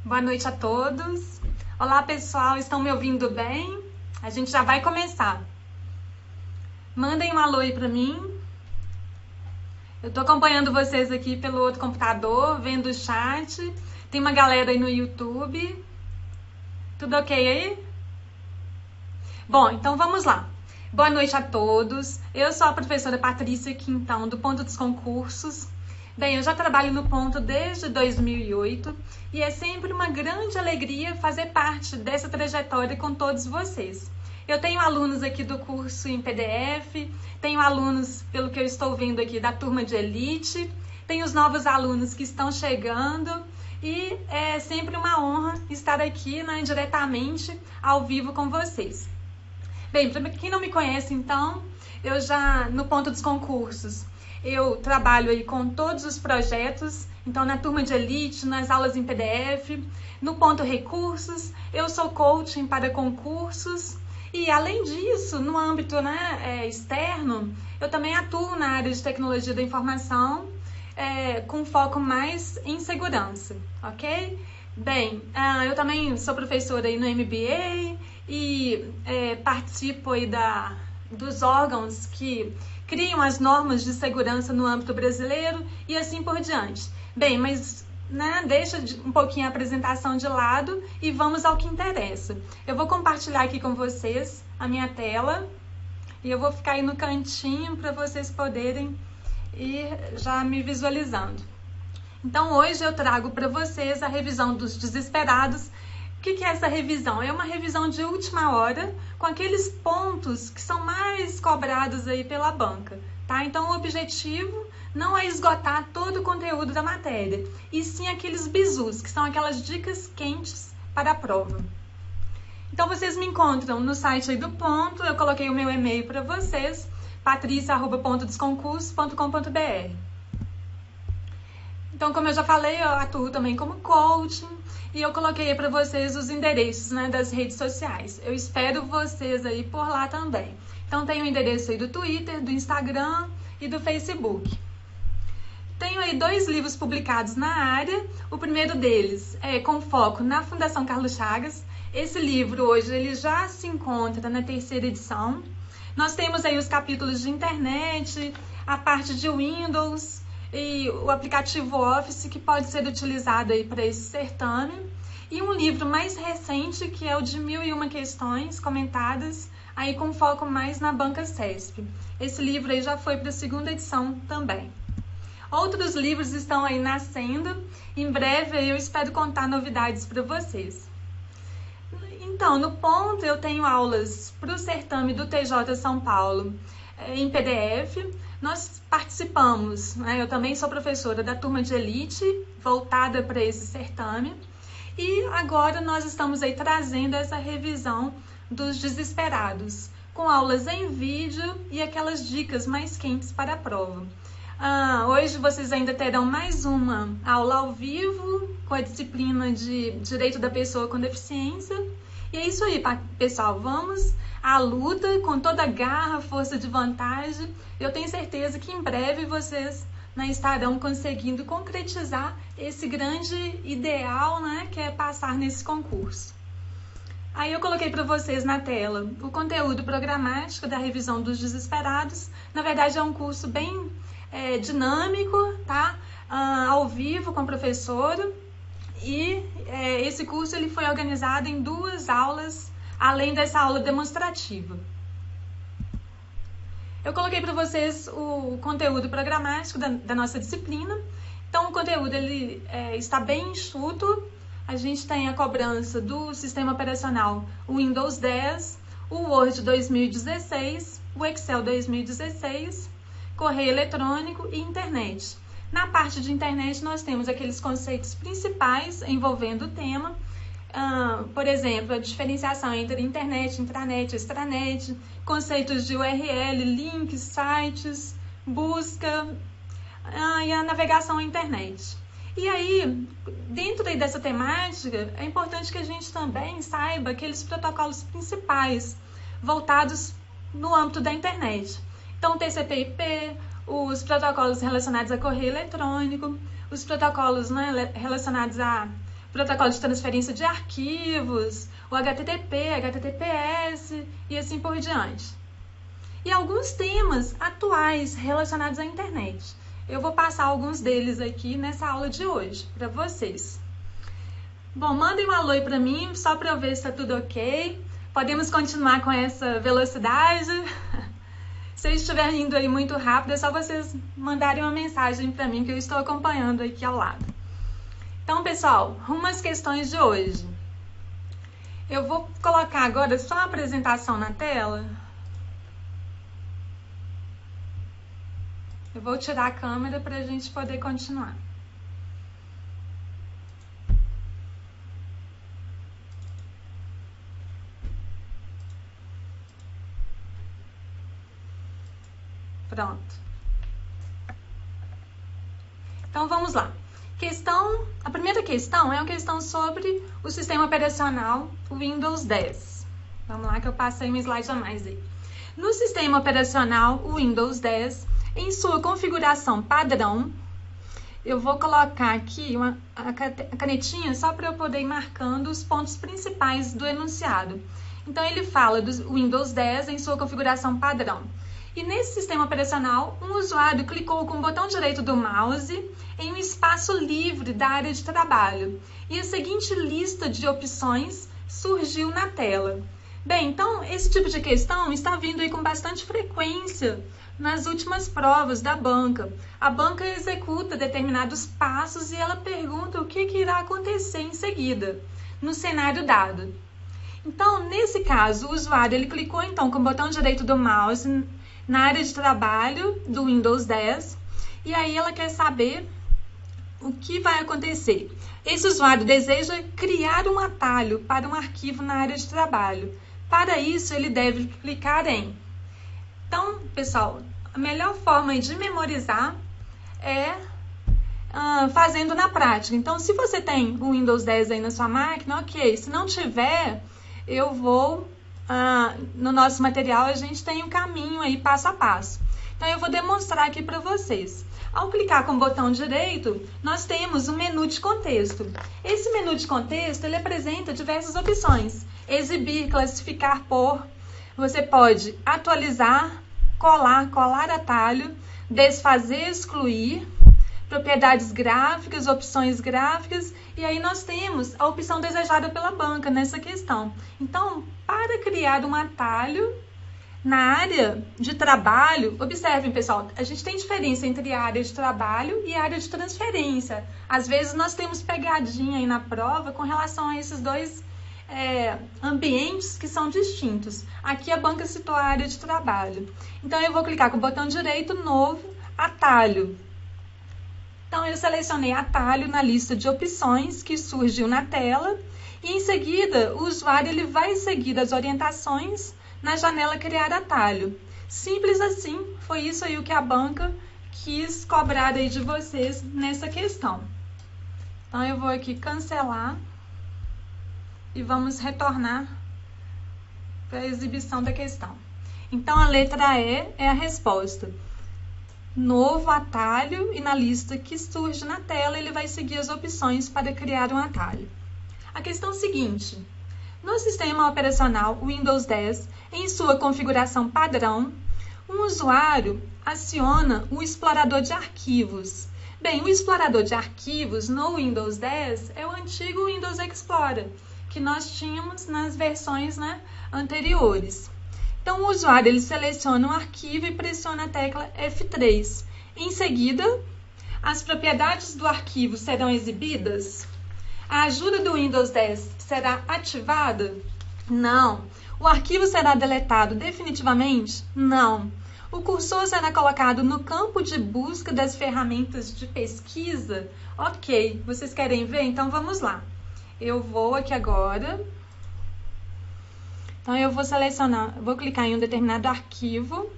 Boa noite a todos. Olá, pessoal, estão me ouvindo bem? A gente já vai começar. Mandem um alô aí pra mim. Eu tô acompanhando vocês aqui pelo outro computador, vendo o chat. Tem uma galera aí no YouTube. Tudo ok aí? Bom, então vamos lá. Boa noite a todos. Eu sou a professora Patrícia Quintão, do Ponto dos Concursos. Bem, eu já trabalho no Ponto desde 2008 e é sempre uma grande alegria fazer parte dessa trajetória com todos vocês. Eu tenho alunos aqui do curso em PDF, tenho alunos, pelo que eu estou vendo aqui, da turma de elite, tenho os novos alunos que estão chegando e é sempre uma honra estar aqui, né, diretamente ao vivo com vocês. Bem, para quem não me conhece, então, eu já, no Ponto dos Concursos, eu trabalho aí com todos os projetos, então na turma de elite, nas aulas em PDF, no Ponto Recursos, eu sou coaching para concursos e, além disso, no âmbito externo, eu também atuo na área de tecnologia da informação, com foco mais em segurança, ok? Bem, eu também sou professora aí no MBA e participo aí dos órgãos que criam as normas de segurança no âmbito brasileiro e assim por diante. Bem, mas deixa um pouquinho a apresentação de lado e vamos ao que interessa. Eu vou compartilhar aqui com vocês a minha tela e eu vou ficar aí no cantinho para vocês poderem ir já me visualizando. Então hoje eu trago para vocês a revisão dos desesperados. O que é essa revisão? É uma revisão de última hora com aqueles pontos que são mais cobrados aí pela banca, tá? Então o objetivo não é esgotar todo o conteúdo da matéria, e sim aqueles bizus, que são aquelas dicas quentes para a prova. Então vocês me encontram no site aí do Ponto, eu coloquei o meu e-mail para vocês, patricia@pontodosconcursos.com.br. Então, como eu já falei, eu atuo também como coaching e eu coloquei para vocês os endereços das redes sociais. Eu espero vocês aí por lá também. Então, tem o endereço aí do Twitter, do Instagram e do Facebook. Tenho aí 2 livros publicados na área. O primeiro deles é com foco na Fundação Carlos Chagas. Esse livro hoje ele já se encontra na 3ª edição. Nós temos aí os capítulos de internet, a parte de Windows e o aplicativo Office que pode ser utilizado aí para esse certame. E um livro mais recente que é o de 1001 questões comentadas aí com foco mais na banca CESP. Esse livro aí já foi para a 2ª edição também. Outros livros estão aí nascendo. Em breve eu espero contar novidades para vocês. Então, no Ponto eu tenho aulas para o certame do TJ São Paulo em PDF. Nós participamos, eu também sou professora da turma de elite, voltada para esse certame. E agora nós estamos aí trazendo essa revisão dos desesperados, com aulas em vídeo e aquelas dicas mais quentes para a prova. Hoje vocês ainda terão mais uma aula ao vivo com a disciplina de Direito da Pessoa com Deficiência. E é isso aí, pessoal. Vamos à luta com toda a garra, força de vontade. Eu tenho certeza que em breve vocês estarão conseguindo concretizar esse grande ideal, que é passar nesse concurso. Aí eu coloquei para vocês na tela o conteúdo programático da revisão dos desesperados. Na verdade é um curso bem dinâmico, tá? Ao vivo com a professora. E esse curso ele foi organizado em 2 aulas, além dessa aula demonstrativa. Eu coloquei para vocês o conteúdo programático da nossa disciplina. Então, o conteúdo ele está bem enxuto. A gente tem a cobrança do sistema operacional Windows 10, o Word 2016, o Excel 2016, correio eletrônico e internet. Na parte de internet, nós temos aqueles conceitos principais envolvendo o tema. Por exemplo, a diferenciação entre internet, intranet, extranet, conceitos de URL, links, sites, busca e a navegação à internet. E aí, dentro dessa temática, é importante que a gente também saiba aqueles protocolos principais voltados no âmbito da internet. Então, TCP/IP, os protocolos relacionados a correio eletrônico, os protocolos relacionados a protocolo de transferência de arquivos, o HTTP, HTTPS e assim por diante. E alguns temas atuais relacionados à internet. Eu vou passar alguns deles aqui nessa aula de hoje para vocês. Bom, mandem um alô para mim, só para eu ver se está tudo ok. Podemos continuar com essa velocidade. Se eu estiver indo aí muito rápido, é só vocês mandarem uma mensagem para mim que eu estou acompanhando aqui ao lado. Então, pessoal, rumo às questões de hoje. Eu vou colocar agora só a apresentação na tela. Eu vou tirar a câmera para a gente poder continuar. Pronto. Então vamos lá. A primeira questão é uma questão sobre o sistema operacional Windows 10. Vamos lá que eu passei um slide a mais aí. No sistema operacional Windows 10, em sua configuração padrão, eu vou colocar aqui a canetinha só para eu poder ir marcando os pontos principais do enunciado. Então ele fala do Windows 10 em sua configuração padrão. E nesse sistema operacional, um usuário clicou com o botão direito do mouse em um espaço livre da área de trabalho. E a seguinte lista de opções surgiu na tela. Bem, então esse tipo de questão está vindo aí com bastante frequência nas últimas provas da banca. A banca executa determinados passos e ela pergunta o que irá acontecer em seguida, no cenário dado. Então, nesse caso, o usuário ele clicou então com o botão direito do mouse na área de trabalho do Windows 10 e aí ela quer saber o que vai acontecer. Esse usuário deseja criar um atalho para um arquivo na área de trabalho. Para isso, ele deve clicar em. Então, pessoal, a melhor forma de memorizar é fazendo na prática. Então, se você tem o Windows 10 aí na sua máquina, ok. Se não tiver, eu vou... no nosso material a gente tem um caminho aí passo a passo. Então eu vou demonstrar aqui para vocês. Ao clicar com o botão direito, nós temos um menu de contexto. Esse menu de contexto, ele apresenta diversas opções. Exibir, classificar por, você pode atualizar, colar atalho, desfazer, excluir, propriedades gráficas, opções gráficas, e aí nós temos a opção desejada pela banca nessa questão. Então, para criar um atalho na área de trabalho, observem, pessoal, a gente tem diferença entre a área de trabalho e a área de transferência. Às vezes nós temos pegadinha aí na prova com relação a esses dois ambientes que são distintos. Aqui a banca citou a área de trabalho. Então, eu vou clicar com o botão direito, novo, atalho. Então, eu selecionei atalho na lista de opções que surgiu na tela e, em seguida, o usuário ele vai seguir as orientações na janela Criar Atalho. Simples assim, foi isso aí o que a banca quis cobrar aí de vocês nessa questão. Então, eu vou aqui cancelar e vamos retornar para a exibição da questão. Então, a letra E é a resposta. Novo atalho e na lista que surge na tela ele vai seguir as opções para criar um atalho. A questão seguinte, no sistema operacional Windows 10, em sua configuração padrão, um usuário aciona o explorador de arquivos. Bem, o explorador de arquivos no Windows 10 é o antigo Windows Explorer, que nós tínhamos nas versões anteriores. Então, o usuário ele seleciona um arquivo e pressiona a tecla F3. Em seguida, as propriedades do arquivo serão exibidas? A ajuda do Windows 10 será ativada? Não. O arquivo será deletado definitivamente? Não. O cursor será colocado no campo de busca das ferramentas de pesquisa? Ok. Vocês querem ver? Então, vamos lá. Eu vou aqui agora... Então, eu vou selecionar, vou clicar em um determinado arquivo.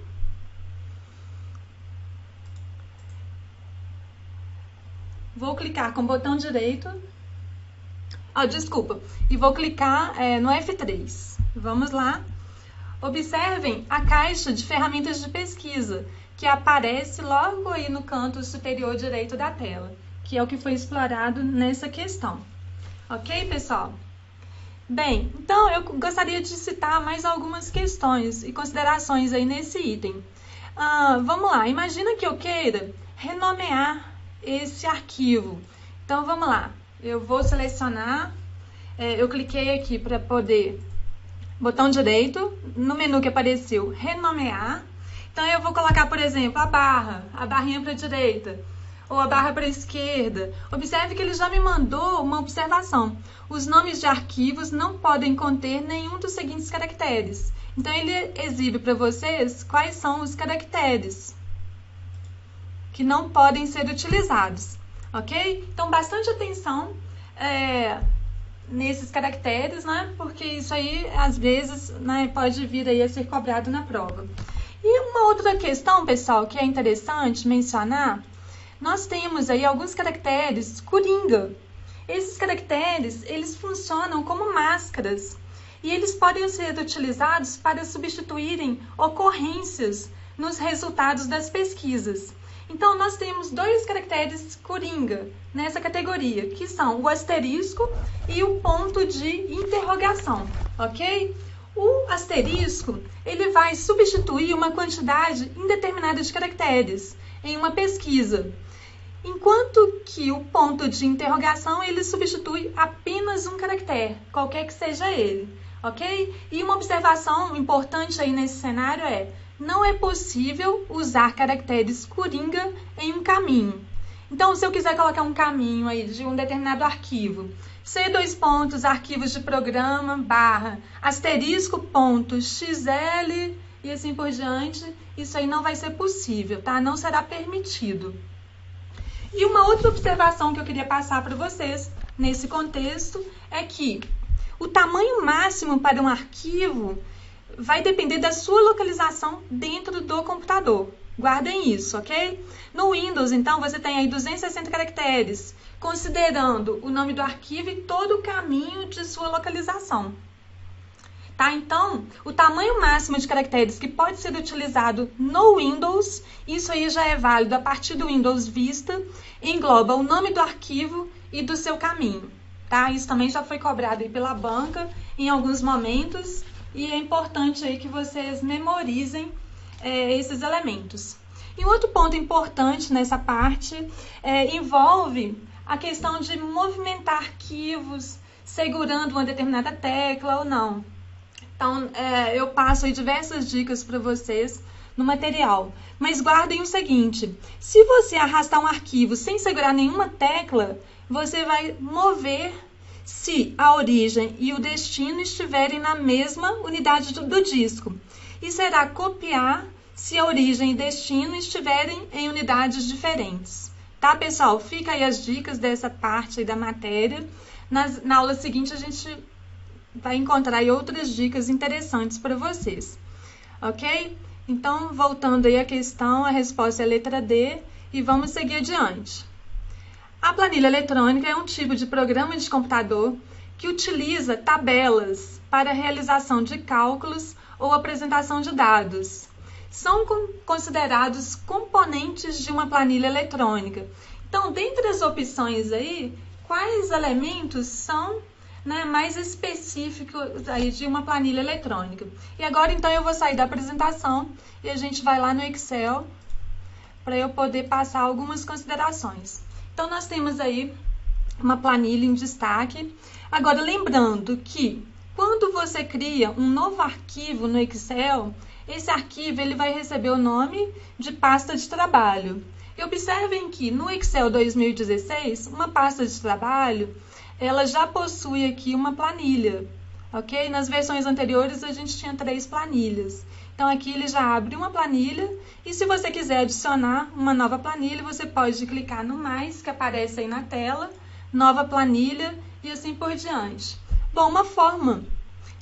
Vou clicar com o botão direito. Desculpa. E vou clicar no F3. Vamos lá. Observem a caixa de ferramentas de pesquisa, que aparece logo aí no canto superior direito da tela, que é o que foi explorado nessa questão. Ok, pessoal? Bem, então eu gostaria de citar mais algumas questões e considerações aí nesse item. Vamos lá, imagina que eu queira renomear esse arquivo. Então vamos lá, eu vou selecionar, eu cliquei aqui para poder, botão direito, no menu que apareceu, renomear. Então eu vou colocar, por exemplo, a barrinha para a direita, ou a barra para a esquerda. Observe que ele já me mandou uma observação. Os nomes de arquivos não podem conter nenhum dos seguintes caracteres. Então ele exibe para vocês quais são os caracteres que não podem ser utilizados, ok? Então bastante atenção nesses caracteres, né? Porque isso aí às vezes, né, pode vir aí a ser cobrado na prova. E uma outra questão, pessoal, que é interessante mencionar, nós temos aí alguns caracteres coringa. Esses caracteres, eles funcionam como máscaras e eles podem ser utilizados para substituírem ocorrências nos resultados das pesquisas. Então, nós temos dois caracteres coringa nessa categoria, que são o asterisco e o ponto de interrogação, ok? O asterisco, ele vai substituir uma quantidade indeterminada de caracteres em uma pesquisa, enquanto que o ponto de interrogação, ele substitui apenas um caractere, qualquer que seja ele, ok? E uma observação importante aí nesse cenário não é possível usar caracteres coringa em um caminho. Então, se eu quiser colocar um caminho aí de um determinado arquivo, C2 arquivos de programa, asterisco, XL e assim por diante, isso aí não vai ser possível, tá? Não será permitido. E uma outra observação que eu queria passar para vocês nesse contexto é que o tamanho máximo para um arquivo vai depender da sua localização dentro do computador. Guardem isso, ok? No Windows, então, você tem aí 260 caracteres, considerando o nome do arquivo e todo o caminho de sua localização. Tá? Então, o tamanho máximo de caracteres que pode ser utilizado no Windows, isso aí já é válido a partir do Windows Vista, engloba o nome do arquivo e do seu caminho. Tá? Isso também já foi cobrado aí pela banca em alguns momentos e é importante aí que vocês memorizem esses elementos. E um outro ponto importante nessa parte envolve a questão de movimentar arquivos segurando uma determinada tecla ou não. Então, eu passo aí diversas dicas para vocês no material. Mas guardem o seguinte, se você arrastar um arquivo sem segurar nenhuma tecla, você vai mover se a origem e o destino estiverem na mesma unidade do disco. E será copiar se a origem e destino estiverem em unidades diferentes. Tá, pessoal? Fica aí as dicas dessa parte aí da matéria. Na aula seguinte, a gente vai encontrar aí outras dicas interessantes para vocês. Ok? Então, voltando aí à questão, a resposta é a letra D e vamos seguir adiante. A planilha eletrônica é um tipo de programa de computador que utiliza tabelas para a realização de cálculos ou apresentação de dados. São considerados componentes de uma planilha eletrônica. Então, dentre as opções aí, quais elementos são mais específicos aí de uma planilha eletrônica? E agora, então, eu vou sair da apresentação e a gente vai lá no Excel para eu poder passar algumas considerações. Então, nós temos aí uma planilha em destaque. Agora, lembrando que quando você cria um novo arquivo no Excel, esse arquivo ele vai receber o nome de pasta de trabalho. E observem que no Excel 2016, uma pasta de trabalho, ela já possui aqui uma planilha, ok? Nas versões anteriores, a gente tinha 3 planilhas. Então, aqui ele já abre uma planilha e se você quiser adicionar uma nova planilha, você pode clicar no mais, que aparece aí na tela, nova planilha e assim por diante. Bom, uma forma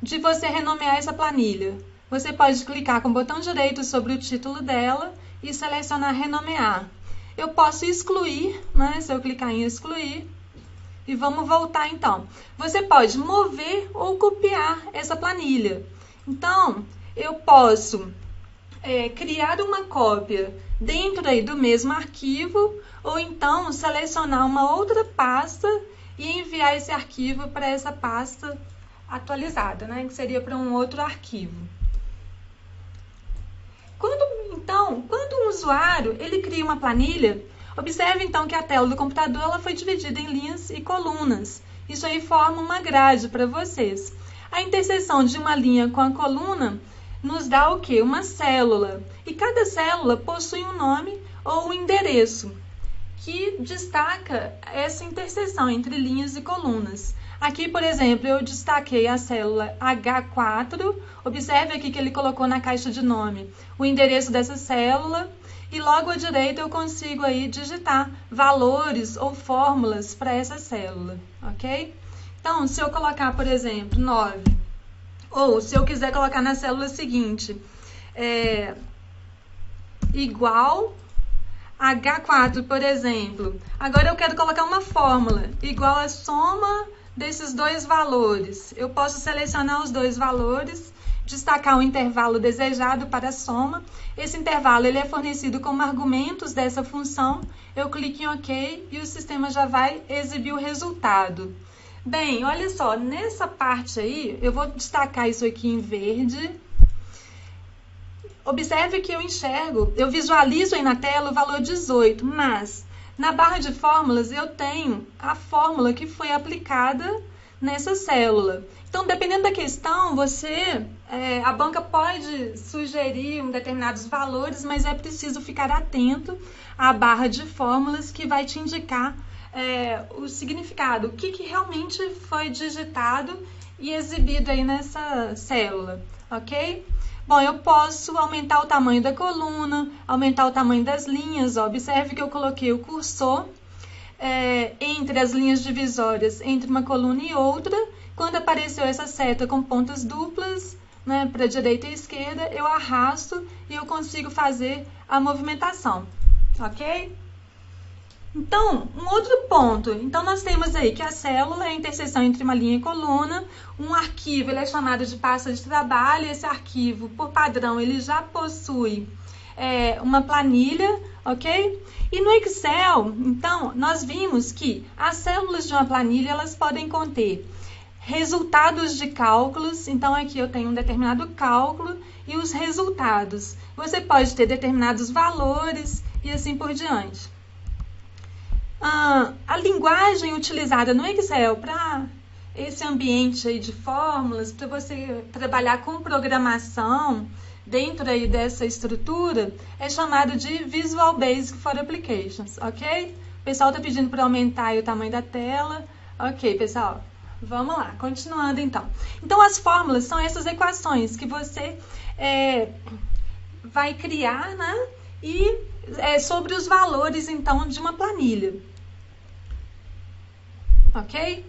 de você renomear essa planilha, você pode clicar com o botão direito sobre o título dela e selecionar renomear. Eu posso excluir, se eu clicar em excluir, e vamos voltar então. Você pode mover ou copiar essa planilha. Então, eu posso criar uma cópia dentro aí do mesmo arquivo, ou então selecionar uma outra pasta e enviar esse arquivo para essa pasta atualizada, né? Que seria para um outro arquivo. Quando um usuário ele cria uma planilha, observe então que a tela do computador ela foi dividida em linhas e colunas. Isso aí forma uma grade para vocês. A interseção de uma linha com a coluna nos dá o quê? Uma célula. E cada célula possui um nome ou um endereço que destaca essa interseção entre linhas e colunas. Aqui, por exemplo, eu destaquei a célula H4. Observe aqui que ele colocou na caixa de nome o endereço dessa célula. E logo à direita eu consigo aí digitar valores ou fórmulas para essa célula, ok? Então, se eu colocar, por exemplo, 9, ou se eu quiser colocar na célula seguinte, igual H4, por exemplo. Agora eu quero colocar uma fórmula, igual a soma desses dois valores. Eu posso selecionar os dois valores, destacar o intervalo desejado para a soma. Esse intervalo ele é fornecido como argumentos dessa função. Eu clico em OK e o sistema já vai exibir o resultado. Bem, olha só, nessa parte aí, eu vou destacar isso aqui em verde. Observe que eu visualizo aí na tela o valor 18, mas na barra de fórmulas eu tenho a fórmula que foi aplicada nessa célula. Então, dependendo da questão, a banca pode sugerir determinados valores, mas é preciso ficar atento à barra de fórmulas que vai te indicar o significado, o que realmente foi digitado e exibido aí nessa célula, ok? Bom, eu posso aumentar o tamanho da coluna, aumentar o tamanho das linhas. Ó. Observe que eu coloquei o cursor entre as linhas divisórias, entre uma coluna e outra. Quando apareceu essa seta com pontas duplas, né, para a direita e esquerda, eu arrasto e eu consigo fazer a movimentação, ok? Então, um outro ponto. Então, nós temos aí que a célula é a interseção entre uma linha e coluna. Um arquivo ele é chamado de pasta de trabalho. Esse arquivo, por padrão, ele já possui uma planilha, ok? E no Excel, então, nós vimos que as células de uma planilha, elas podem conter resultados de cálculos. Então, aqui eu tenho um determinado cálculo e os resultados. Você pode ter determinados valores e assim por diante. A linguagem utilizada no Excel para esse ambiente aí de fórmulas, para você trabalhar com programação dentro aí dessa estrutura, é chamado de Visual Basic for Applications, ok? O pessoal está pedindo para aumentar aí o tamanho da tela. Ok, pessoal, vamos lá, continuando então. Então, as fórmulas são essas equações que você vai criar, né? E sobre os valores, então, de uma planilha. Ok?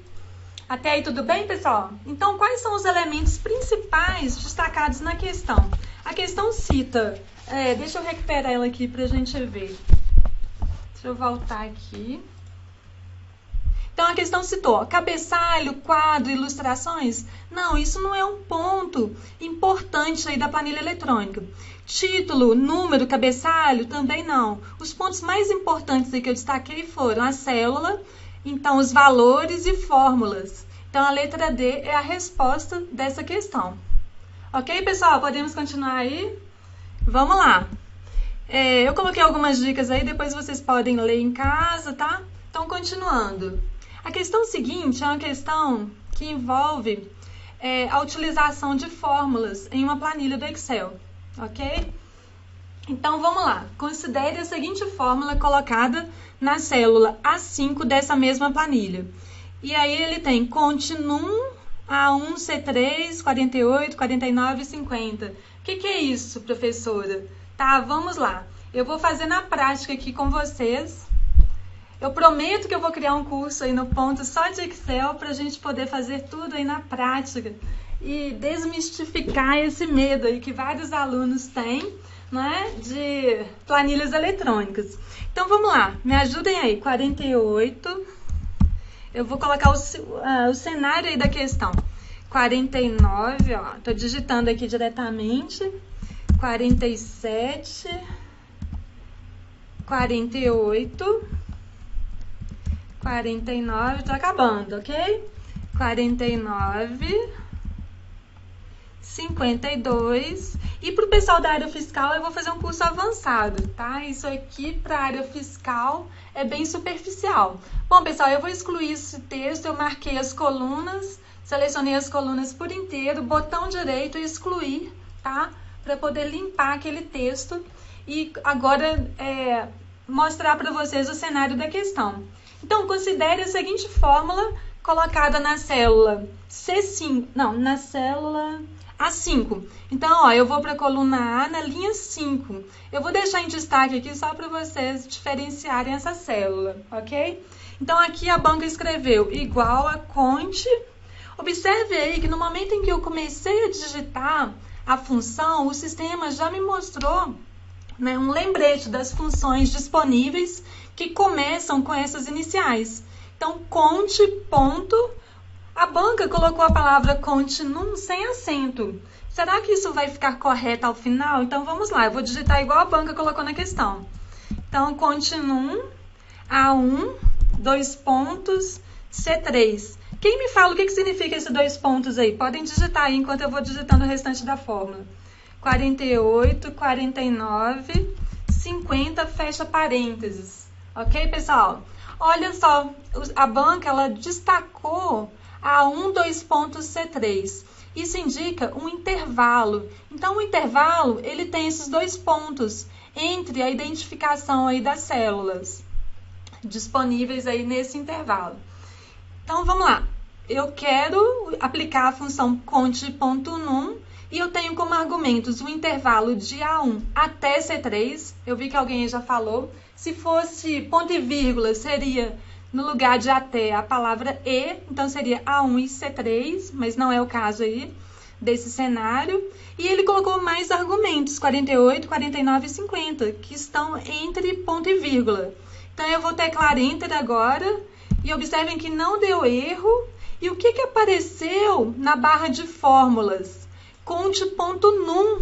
Até aí tudo bem, pessoal? Então, quais são os elementos principais destacados na questão? A questão cita... deixa eu recuperar ela aqui para a gente ver. Deixa eu voltar aqui. Então, a questão citou cabeçalho, quadro, ilustrações. Não, isso não é um ponto importante aí da planilha eletrônica. Título, número, cabeçalho, também não. Os pontos mais importantes aí que eu destaquei foram a célula, então os valores e fórmulas. Então, a letra D é a resposta dessa questão. Ok, pessoal? Podemos continuar aí? Vamos lá. Eu coloquei algumas dicas aí, depois vocês podem ler em casa, tá? Então, continuando. A questão seguinte é uma questão que envolve a utilização de fórmulas em uma planilha do Excel, ok? Então, vamos lá. Considere a seguinte fórmula colocada na célula A5 dessa mesma planilha. E aí ele tem Continum A1, C3, 48, 49 e 50. O que é isso, professora? Tá, vamos lá. Eu vou fazer na prática aqui com vocês. Eu prometo que eu vou criar um curso aí no ponto só de Excel para a gente poder fazer tudo aí na prática e desmistificar esse medo aí que vários alunos têm, né, de planilhas eletrônicas. Então, vamos lá. Me ajudem aí. 48. Eu vou colocar o cenário aí da questão. 49, ó. Tô digitando aqui diretamente. 47. 48. 49, tô acabando, ok? 49, 52. E para o pessoal da área fiscal, eu vou fazer um curso avançado, tá? Isso aqui para a área fiscal é bem superficial. Bom, pessoal, eu vou excluir esse texto, eu marquei as colunas, selecionei as colunas por inteiro, botão direito e excluir, tá? Para poder limpar aquele texto e agora mostrar para vocês o cenário da questão. Então, considere a seguinte fórmula colocada na célula C5, não, na célula A5. Então, ó, eu vou para a coluna A na linha 5. Eu vou deixar em destaque aqui só para vocês diferenciarem essa célula, ok? Então, aqui a banca escreveu igual a conte. Observe aí que no momento em que eu comecei a digitar a função, o sistema já me mostrou, né, um lembrete das funções disponíveis que começam com essas iniciais. Então, conte, ponto. A banca colocou a palavra continuum sem acento. Será que isso vai ficar correto ao final? Então, vamos lá. Eu vou digitar igual a banca colocou na questão. Então, continuum, A1, 2 pontos, C3. Quem me fala o que significa esses 2 pontos aí? Podem digitar aí enquanto eu vou digitando o restante da fórmula. 48, 49, 50, fecha parênteses. Ok, pessoal? Olha só, a banca ela destacou A1, 2 pontos, C3. Isso indica um intervalo. Então, o intervalo, ele tem esses 2 pontos entre a identificação aí das células disponíveis aí nesse intervalo. Então, vamos lá. Eu quero aplicar a função conte.num e eu tenho como argumentos o intervalo de A1 até C3. Eu vi que alguém já falou. Se fosse ponto e vírgula, seria no lugar de até a palavra e, então seria A1 e C3, mas não é o caso aí desse cenário. E ele colocou mais argumentos, 48, 49 e 50, que estão entre ponto e vírgula. Então eu vou teclar Enter agora e observem que não deu erro. E o que apareceu na barra de fórmulas? Conte.num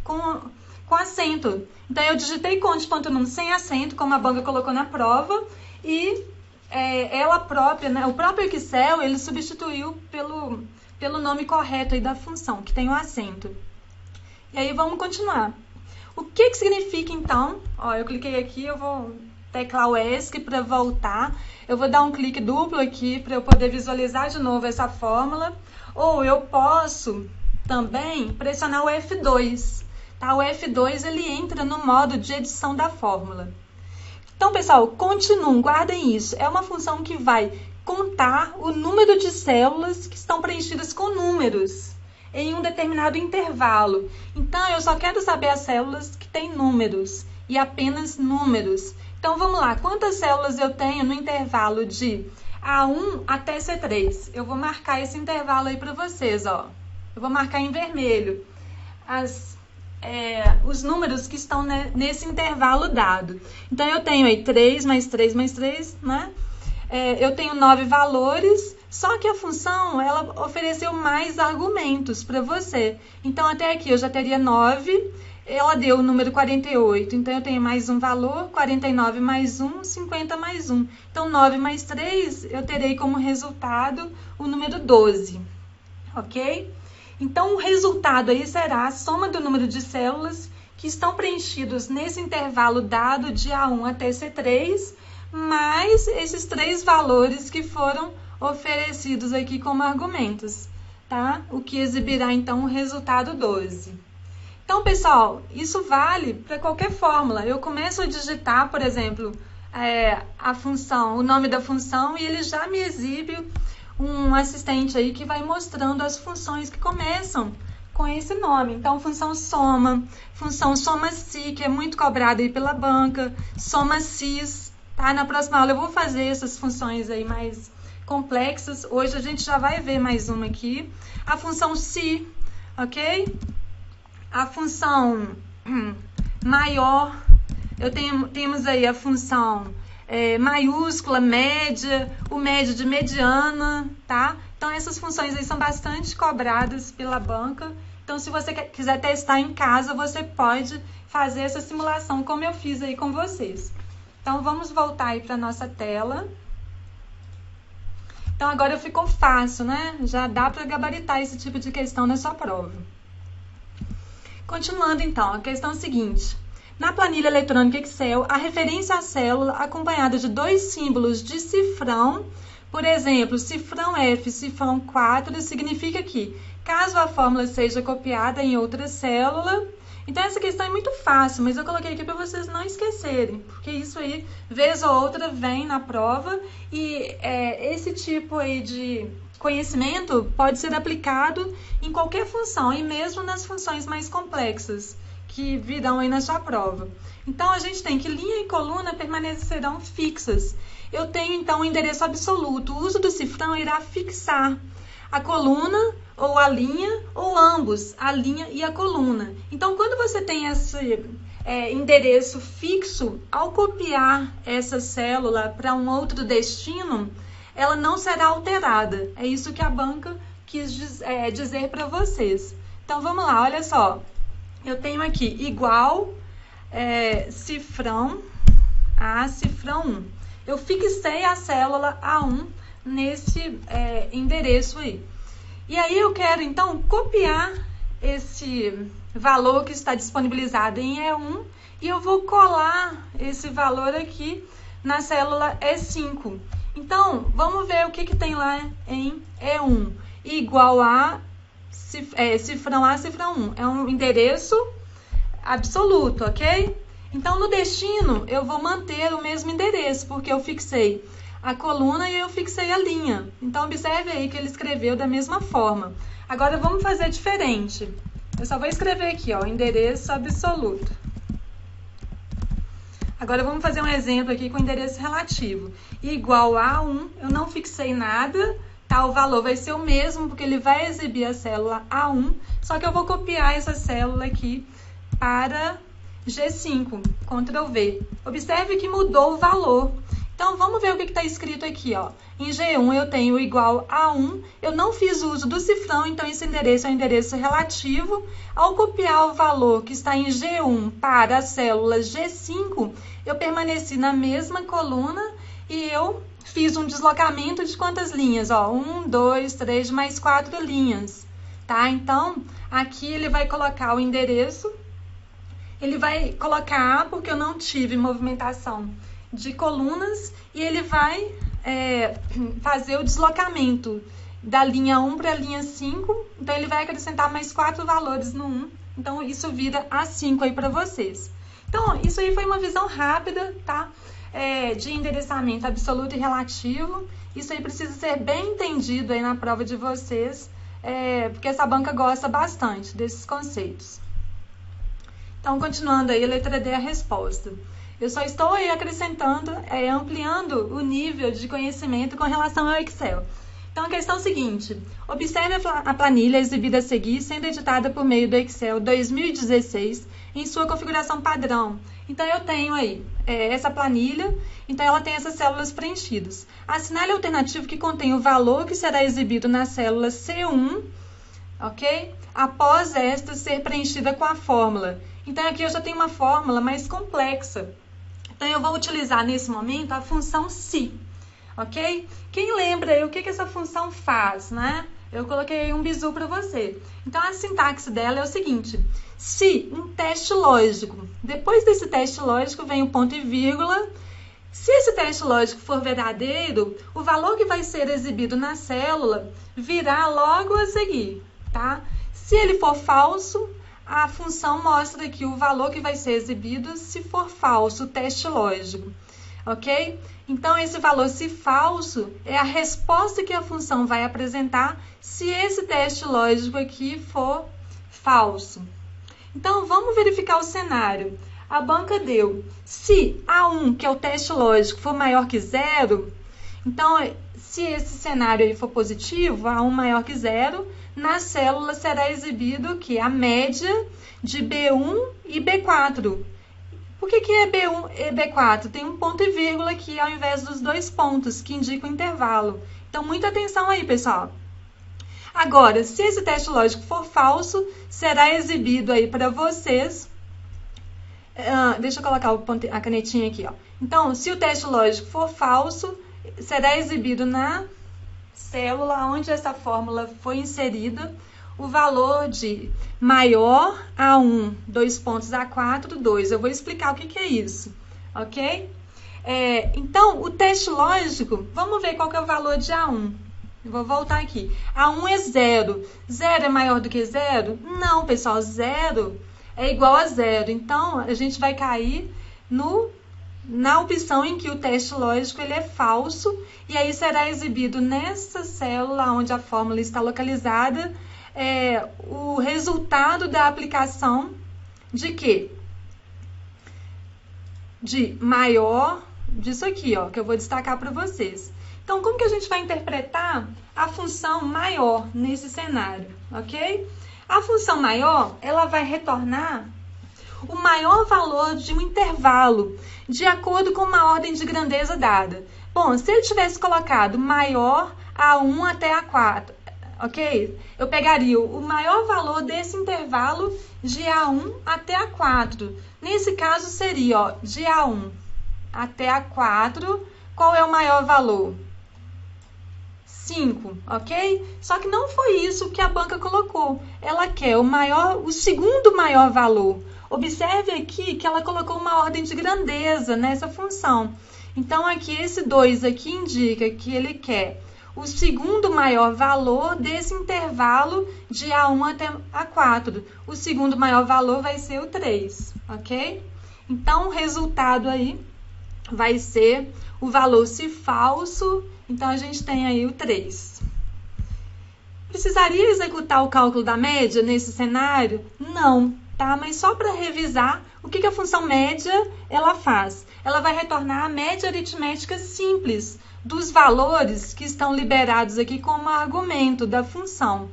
com acento. Então, eu digitei conte.num sem acento, como a banca colocou na prova, e ela própria, né, o próprio Excel, ele substituiu pelo nome correto aí da função, que tem o acento. E aí, vamos continuar. O que significa, então? Ó, eu cliquei aqui, eu vou teclar o ESC para voltar. Eu vou dar um clique duplo aqui para eu poder visualizar de novo essa fórmula. Ou eu posso também pressionar o F2. Tá? O F2 ele entra no modo de edição da fórmula. Então, pessoal, continuum, guardem isso. É uma função que vai contar o número de células que estão preenchidas com números em um determinado intervalo. Então, eu só quero saber as células que têm números e apenas números. Então, vamos lá. Quantas células eu tenho no intervalo de A1 até C3? Eu vou marcar esse intervalo aí para vocês, ó. Eu vou marcar em vermelho os números que estão nesse intervalo dado. Então, eu tenho aí 3 mais 3 mais 3, né? Eu tenho 9 valores, só que a função, ela ofereceu mais argumentos para você. Então, até aqui eu já teria 9, ela deu o número 48, então eu tenho mais um valor, 49 mais 1, 50 mais 1. Então, 9 mais 3, eu terei como resultado o número 12, ok? Então, o resultado aí será a soma do número de células que estão preenchidos nesse intervalo dado de A1 até C3, mais esses 3 valores que foram oferecidos aqui como argumentos, tá? O que exibirá, então, o resultado 12. Então, pessoal, isso vale para qualquer fórmula. Eu começo a digitar, por exemplo, a função, o nome da função, e ele já me exibe um assistente aí que vai mostrando as funções que começam com esse nome. Então, função soma-se, que é muito cobrada aí pela banca, soma-sis, tá? Na próxima aula eu vou fazer essas funções aí mais complexas. Hoje a gente já vai ver mais uma aqui. A função si, ok? A função maior, temos aí a função maiúscula, média, o médio de mediana, tá? Então, essas funções aí são bastante cobradas pela banca. Então, se você quiser testar em casa, você pode fazer essa simulação, como eu fiz aí com vocês. Então, vamos voltar aí para a nossa tela. Então agora ficou fácil, né? Já dá para gabaritar esse tipo de questão na sua prova. Continuando então, a questão seguinte. Na planilha eletrônica Excel, a referência à célula acompanhada de 2 símbolos de cifrão, por exemplo, cifrão F, cifrão 4, significa que, caso a fórmula seja copiada em outra célula... Então essa questão é muito fácil, mas eu coloquei aqui para vocês não esquecerem, porque isso aí, vez ou outra, vem na prova e esse tipo aí de conhecimento pode ser aplicado em qualquer função e mesmo nas funções mais complexas que virão aí na sua prova. Então a gente tem que linha e coluna permanecerão fixas. Eu tenho então o endereço absoluto. O uso do cifrão irá fixar a coluna ou a linha, ou ambos, a linha e a coluna. Então, quando você tem esse endereço fixo, ao copiar essa célula para um outro destino, ela não será alterada. É isso que a banca quis dizer para vocês. Então, vamos lá, olha só. Eu tenho aqui igual cifrão a cifrão 1. Eu fixei a célula A1 nesse endereço aí. E aí eu quero, então, copiar esse valor que está disponibilizado em E1 e eu vou colar esse valor aqui na célula E5. Então, vamos ver o que tem lá em E1. Igual a cifrão A, cifrão 1. É um endereço absoluto, ok? Então, no destino, eu vou manter o mesmo endereço, porque eu fixei a coluna e eu fixei a linha. Então, observe aí que ele escreveu da mesma forma. Agora, vamos fazer diferente. Eu só vou escrever aqui, ó, endereço absoluto. Agora, vamos fazer um exemplo aqui com endereço relativo. Igual a 1, eu não fixei nada, tá? O valor vai ser o mesmo, porque ele vai exibir a célula A1, só que eu vou copiar essa célula aqui para G5, Ctrl V. Observe que mudou o valor. Então, vamos ver o que está escrito aqui, ó. Em G1 eu tenho igual a 1, eu não fiz uso do cifrão, então esse endereço é um endereço relativo. Ao copiar o valor que está em G1 para a célula G5, eu permaneci na mesma coluna e eu fiz um deslocamento de quantas linhas? Ó, 1, 2, 3, mais 4 linhas, tá? Então, aqui ele vai colocar o endereço, ele vai colocar A, porque eu não tive movimentação de colunas, e ele vai fazer o deslocamento da linha 1 para a linha 5, então ele vai acrescentar mais 4 valores no 1, então isso vira A5 aí para vocês. Então, isso aí foi uma visão rápida, tá? De endereçamento absoluto e relativo. Isso aí precisa ser bem entendido aí na prova de vocês, porque essa banca gosta bastante desses conceitos. Então, continuando aí, letra D, a resposta. Eu só estou aí acrescentando, ampliando o nível de conhecimento com relação ao Excel. Então, a questão é a seguinte. Observe a planilha exibida a seguir, sendo editada por meio do Excel 2016, em sua configuração padrão. Então, eu tenho aí essa planilha, então ela tem essas células preenchidas. Assinale a alternativa que contém o valor que será exibido na célula C1, ok? Após esta ser preenchida com a fórmula. Então, aqui eu já tenho uma fórmula mais complexa. Então, eu vou utilizar nesse momento a função se, ok? Quem lembra aí o que essa função faz, né? Eu coloquei aí um bizu para você. Então, a sintaxe dela é o seguinte: se um teste lógico, depois desse teste lógico vem o ponto e vírgula. Se esse teste lógico for verdadeiro, o valor que vai ser exibido na célula virá logo a seguir, tá? Se ele for falso, a função mostra aqui o valor que vai ser exibido se for falso, o teste lógico, ok? Então, esse valor, se falso, é a resposta que a função vai apresentar se esse teste lógico aqui for falso. Então, vamos verificar o cenário. A banca deu, se A1, que é o teste lógico, for maior que 0, então, se esse cenário aí for positivo, A1 maior que 0, na célula será exibido que a média de B1 e B4. Por que é B1 e B4? Tem um ponto e vírgula aqui ao invés dos 2 pontos, que indicam o intervalo. Então, muita atenção aí, pessoal. Agora, se esse teste lógico for falso, será exibido aí para vocês... deixa eu colocar a canetinha aqui, ó. Então, se o teste lógico for falso, será exibido na célula onde essa fórmula foi inserida o valor de maior A1, 2 pontos A4, 2. Eu vou explicar o que é isso, ok? Então, o teste lógico, vamos ver qual que é o valor de A1. Eu vou voltar aqui. A1 é 0. 0 é maior do que 0? Não, pessoal, 0 é igual a 0. Então, a gente vai cair na opção em que o teste lógico ele é falso, e aí será exibido nessa célula onde a fórmula está localizada o resultado da aplicação de quê? De maior, disso aqui, ó, que eu vou destacar para vocês. Então, como que a gente vai interpretar a função maior nesse cenário, ok? A função maior, ela vai retornar o maior valor de um intervalo, de acordo com uma ordem de grandeza dada. Bom, se eu tivesse colocado maior A1 até A4, ok? Eu pegaria o maior valor desse intervalo de A1 até A4. Nesse caso seria, ó, de A1 até A4, qual é o maior valor? 5, ok? Só que não foi isso que a banca colocou. Ela quer o segundo maior valor. Observe aqui que ela colocou uma ordem de grandeza nessa função. Então, aqui esse 2 aqui indica que ele quer o segundo maior valor desse intervalo de A1 até A4. O segundo maior valor vai ser o 3, ok? Então, o resultado aí vai ser o valor se falso, então a gente tem aí o 3. Precisaria executar o cálculo da média nesse cenário? Não, tá? Mas só para revisar, o que a função média ela faz? Ela vai retornar a média aritmética simples dos valores que estão liberados aqui como argumento da função,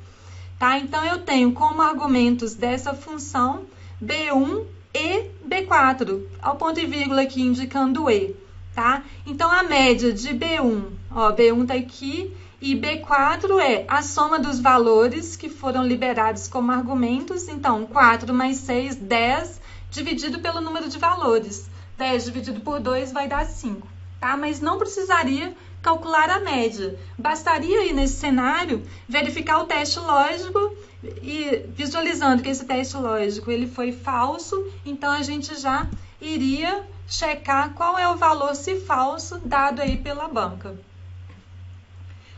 tá? Então, eu tenho como argumentos dessa função B1 e B4, ao ponto e vírgula aqui indicando E, tá? Então, a média de B1, ó, B1 tá aqui, e B4 é a soma dos valores que foram liberados como argumentos. Então, 4 mais 6, 10, dividido pelo número de valores. 10 dividido por 2 vai dar 5. Tá? Mas não precisaria calcular a média. Bastaria aí nesse cenário verificar o teste lógico e visualizando que esse teste lógico ele foi falso, então a gente já iria checar qual é o valor se falso dado aí pela banca.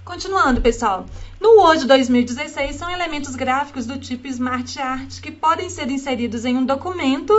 Continuando, pessoal, no Word 2016 são elementos gráficos do tipo Smart Art que podem ser inseridos em um documento,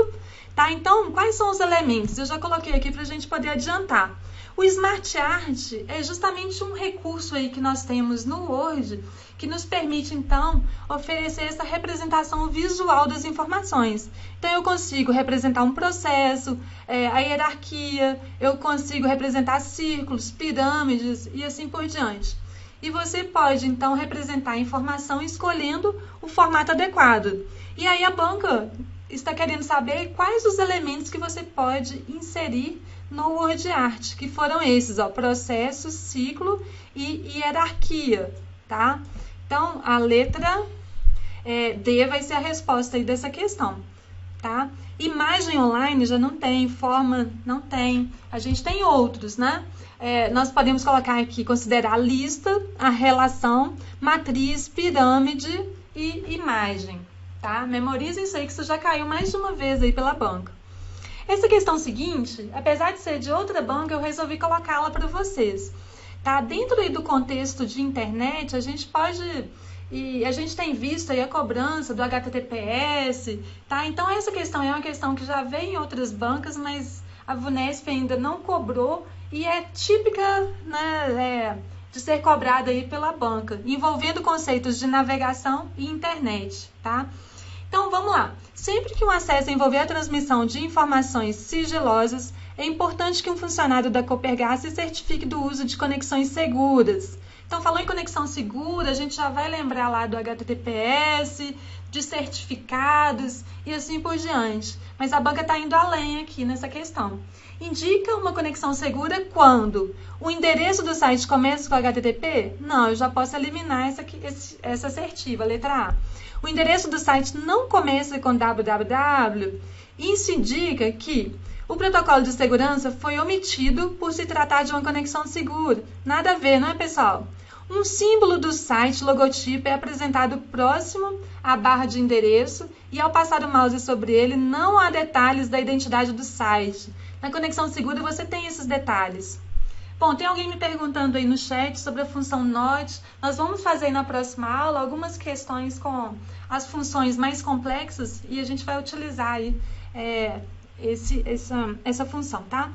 tá? Então, quais são os elementos? Eu já coloquei aqui para a gente poder adiantar. O Smart Art é justamente um recurso aí que nós temos no Word que nos permite, então, oferecer essa representação visual das informações. Então, eu consigo representar um processo, a hierarquia, eu consigo representar círculos, pirâmides e assim por diante. E você pode, então, representar a informação escolhendo o formato adequado. E aí a banca está querendo saber quais os elementos que você pode inserir no Word Art, que foram esses, ó, processo, ciclo e hierarquia, tá? Então, a letra D vai ser a resposta aí dessa questão, tá? Imagem online já não tem, forma não tem, a gente tem outros, né? Nós podemos colocar aqui, considerar a lista, a relação, matriz, pirâmide e imagem, tá? Memoriza isso aí que isso já caiu mais de uma vez aí pela banca. Essa questão seguinte, apesar de ser de outra banca, eu resolvi colocá-la para vocês, tá? Dentro aí do contexto de internet, a gente pode... E a gente tem visto aí a cobrança do HTTPS, tá? Então, essa questão é uma questão que já vem em outras bancas, mas a VUNESP ainda não cobrou e é típica, né, de ser cobrada aí pela banca, envolvendo conceitos de navegação e internet, tá? Então, vamos lá. Sempre que um acesso envolver a transmissão de informações sigilosas, é importante que um funcionário da Copergás se certifique do uso de conexões seguras. Então, falou em conexão segura, a gente já vai lembrar lá do HTTPS, de certificados e assim por diante. Mas a banca está indo além aqui nessa questão. Indica uma conexão segura quando o endereço do site começa com HTTP? Não, eu já posso eliminar essa assertiva, letra A. O endereço do site não começa com www. Isso indica que o protocolo de segurança foi omitido por se tratar de uma conexão segura. Nada a ver, não é, pessoal? Um símbolo do site, logotipo, é apresentado próximo à barra de endereço e ao passar o mouse sobre ele não há detalhes da identidade do site. Na conexão segura você tem esses detalhes. Bom, tem alguém me perguntando aí no chat sobre a função NOT. Nós vamos fazer aí na próxima aula algumas questões com as funções mais complexas e a gente vai utilizar aí essa função, tá?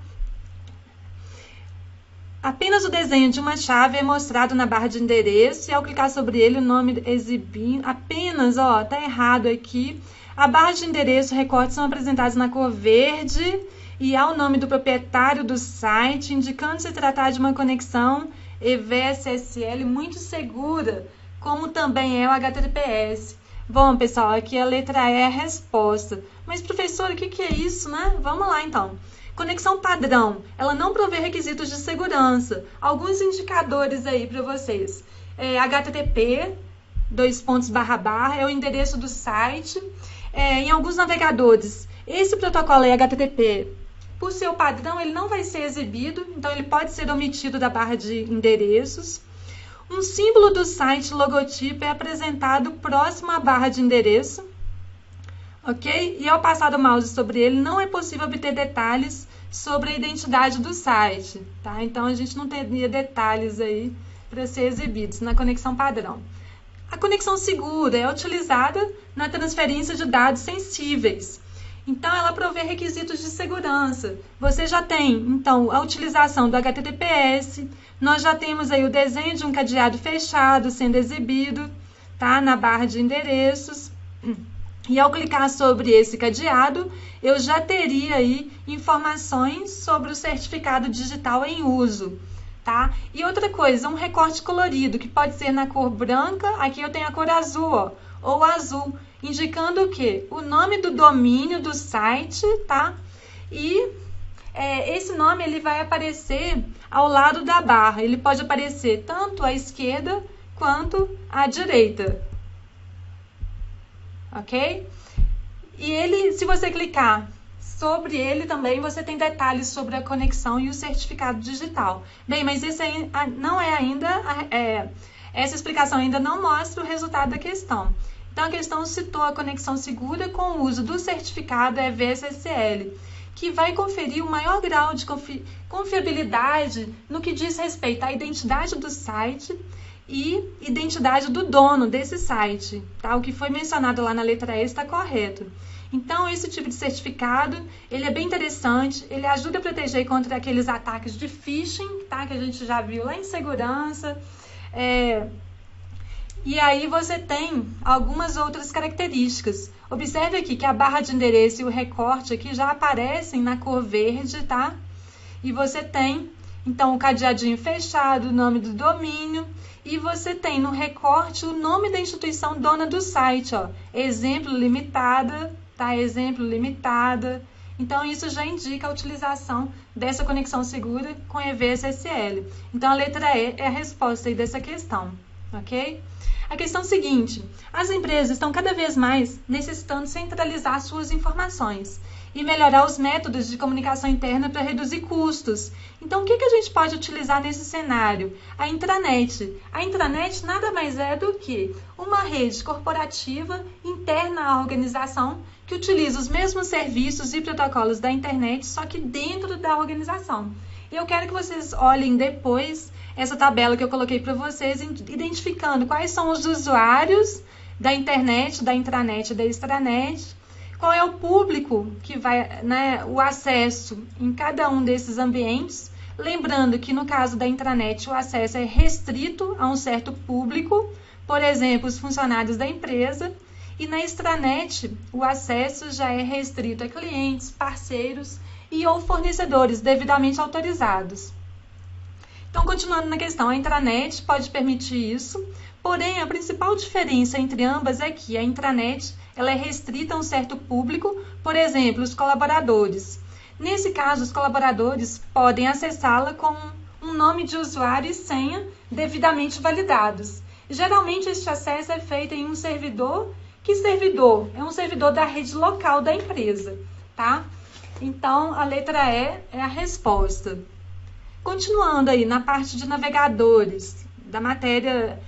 Apenas o desenho de uma chave é mostrado na barra de endereço e ao clicar sobre ele o nome exibindo, apenas, ó, tá errado aqui. A barra de endereço e recortes são apresentados na cor verde e há o nome do proprietário do site, indicando se tratar de uma conexão EVSSL muito segura, como também é o HTTPS. Bom, pessoal, aqui a letra E é a resposta. Mas, professor, o que é isso, né? Vamos lá, então. Conexão padrão, ela não provê requisitos de segurança. Alguns indicadores aí para vocês. HTTP, é o endereço do site. Em alguns navegadores, esse protocolo é HTTP. Por seu padrão, ele não vai ser exibido, então ele pode ser omitido da barra de endereços. Um símbolo do site, logotipo, é apresentado próximo à barra de endereço. Ok? E ao passar o mouse sobre ele, não é possível obter detalhes sobre a identidade do site, tá? Então, a gente não teria detalhes aí para ser exibidos na conexão padrão. A conexão segura é utilizada na transferência de dados sensíveis. Então, ela provê requisitos de segurança. Você já tem, então, a utilização do HTTPS, nós já temos aí o desenho de um cadeado fechado sendo exibido, tá? Na barra de endereços. E ao clicar sobre esse cadeado, eu já teria aí informações sobre o certificado digital em uso, tá? E outra coisa, um recorte colorido, que pode ser na cor branca, aqui eu tenho a cor azul, ó, ou azul, indicando o quê? O nome do domínio do site, tá? E esse nome ele vai aparecer ao lado da barra, ele pode aparecer tanto à esquerda quanto à direita. Ok? E ele, se você clicar sobre ele também, você tem detalhes sobre a conexão e o certificado digital. Bem, mas esse aí não é ainda, essa explicação ainda não mostra o resultado da questão. Então, a questão citou a conexão segura com o uso do certificado EVSSL, que vai conferir o maior grau de confiabilidade no que diz respeito à identidade do site e identidade do dono desse site, tá? O que foi mencionado lá na letra E está correto. Então, esse tipo de certificado, ele é bem interessante, ele ajuda a proteger contra aqueles ataques de phishing, tá? Que a gente já viu lá em segurança. E aí você tem algumas outras características. Observe aqui que a barra de endereço e o recorte aqui já aparecem na cor verde, tá? E você tem, então, o cadeadinho fechado, o nome do domínio. E você tem no recorte o nome da instituição dona do site, ó, exemplo limitada, tá? Exemplo limitada. Então, isso já indica a utilização dessa conexão segura com EVSSL. Então, a letra E é a resposta aí dessa questão, ok? A questão seguinte, as empresas estão cada vez mais necessitando centralizar suas informações e melhorar os métodos de comunicação interna para reduzir custos. Então, o que a gente pode utilizar nesse cenário? A intranet. A intranet nada mais é do que uma rede corporativa interna à organização que utiliza os mesmos serviços e protocolos da internet, só que dentro da organização. E eu quero que vocês olhem depois essa tabela que eu coloquei para vocês, identificando quais são os usuários da internet, da intranet e da extranet, qual é o público que vai, né, o acesso em cada um desses ambientes. Lembrando que no caso da intranet o acesso é restrito a um certo público, por exemplo, os funcionários da empresa, e na extranet o acesso já é restrito a clientes, parceiros e ou fornecedores devidamente autorizados. Então, continuando na questão, a intranet pode permitir isso, porém a principal diferença entre ambas é que a intranet ela é restrita a um certo público, por exemplo, os colaboradores. Nesse caso, os colaboradores podem acessá-la com um nome de usuário e senha devidamente validados. Geralmente, este acesso é feito em um servidor. Que servidor? É um servidor da rede local da empresa, tá? Então, a letra E é a resposta. Continuando aí na parte de navegadores, da matéria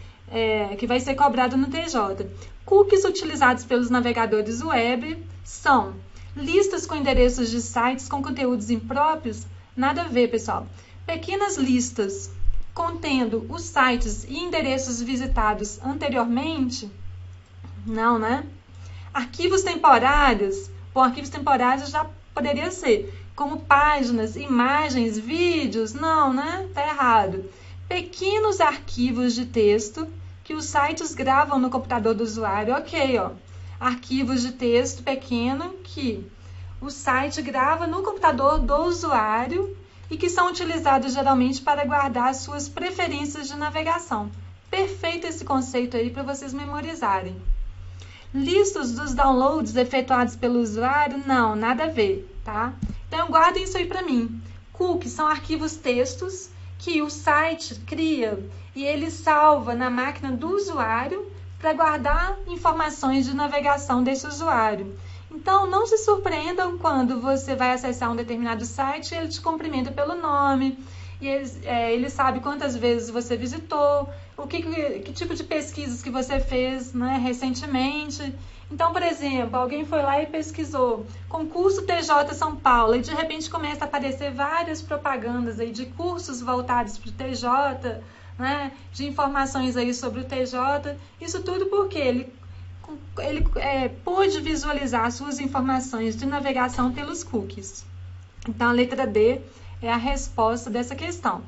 que vai ser cobrada no TJ. Cookies utilizados pelos navegadores web são listas com endereços de sites com conteúdos impróprios? Nada a ver, pessoal. Pequenas listas contendo os sites e endereços visitados anteriormente? Não, né? Arquivos temporários? Bom, arquivos temporários já poderia ser, como páginas, imagens, vídeos. Não, né? Tá errado. Pequenos arquivos de texto que os sites gravam no computador do usuário. Ok, ó. Arquivos de texto pequeno que o site grava no computador do usuário e que são utilizados geralmente para guardar suas preferências de navegação. Perfeito esse conceito aí para vocês memorizarem. Listas dos downloads efetuados pelo usuário? Não, nada a ver, tá? Então, guardem isso aí para mim. Cookies são arquivos textos que o site cria e ele salva na máquina do usuário para guardar informações de navegação desse usuário. Então, não se surpreendam quando você vai acessar um determinado site e ele te cumprimenta pelo nome, e ele sabe quantas vezes você visitou, que tipo de pesquisas que você fez, né, recentemente. Então, por exemplo, alguém foi lá e pesquisou concurso TJ São Paulo e de repente começa a aparecer várias propagandas aí de cursos voltados para o TJ, né, de informações aí sobre o TJ. Isso tudo porque ele pôde visualizar suas informações de navegação pelos cookies. Então, a letra D é a resposta dessa questão.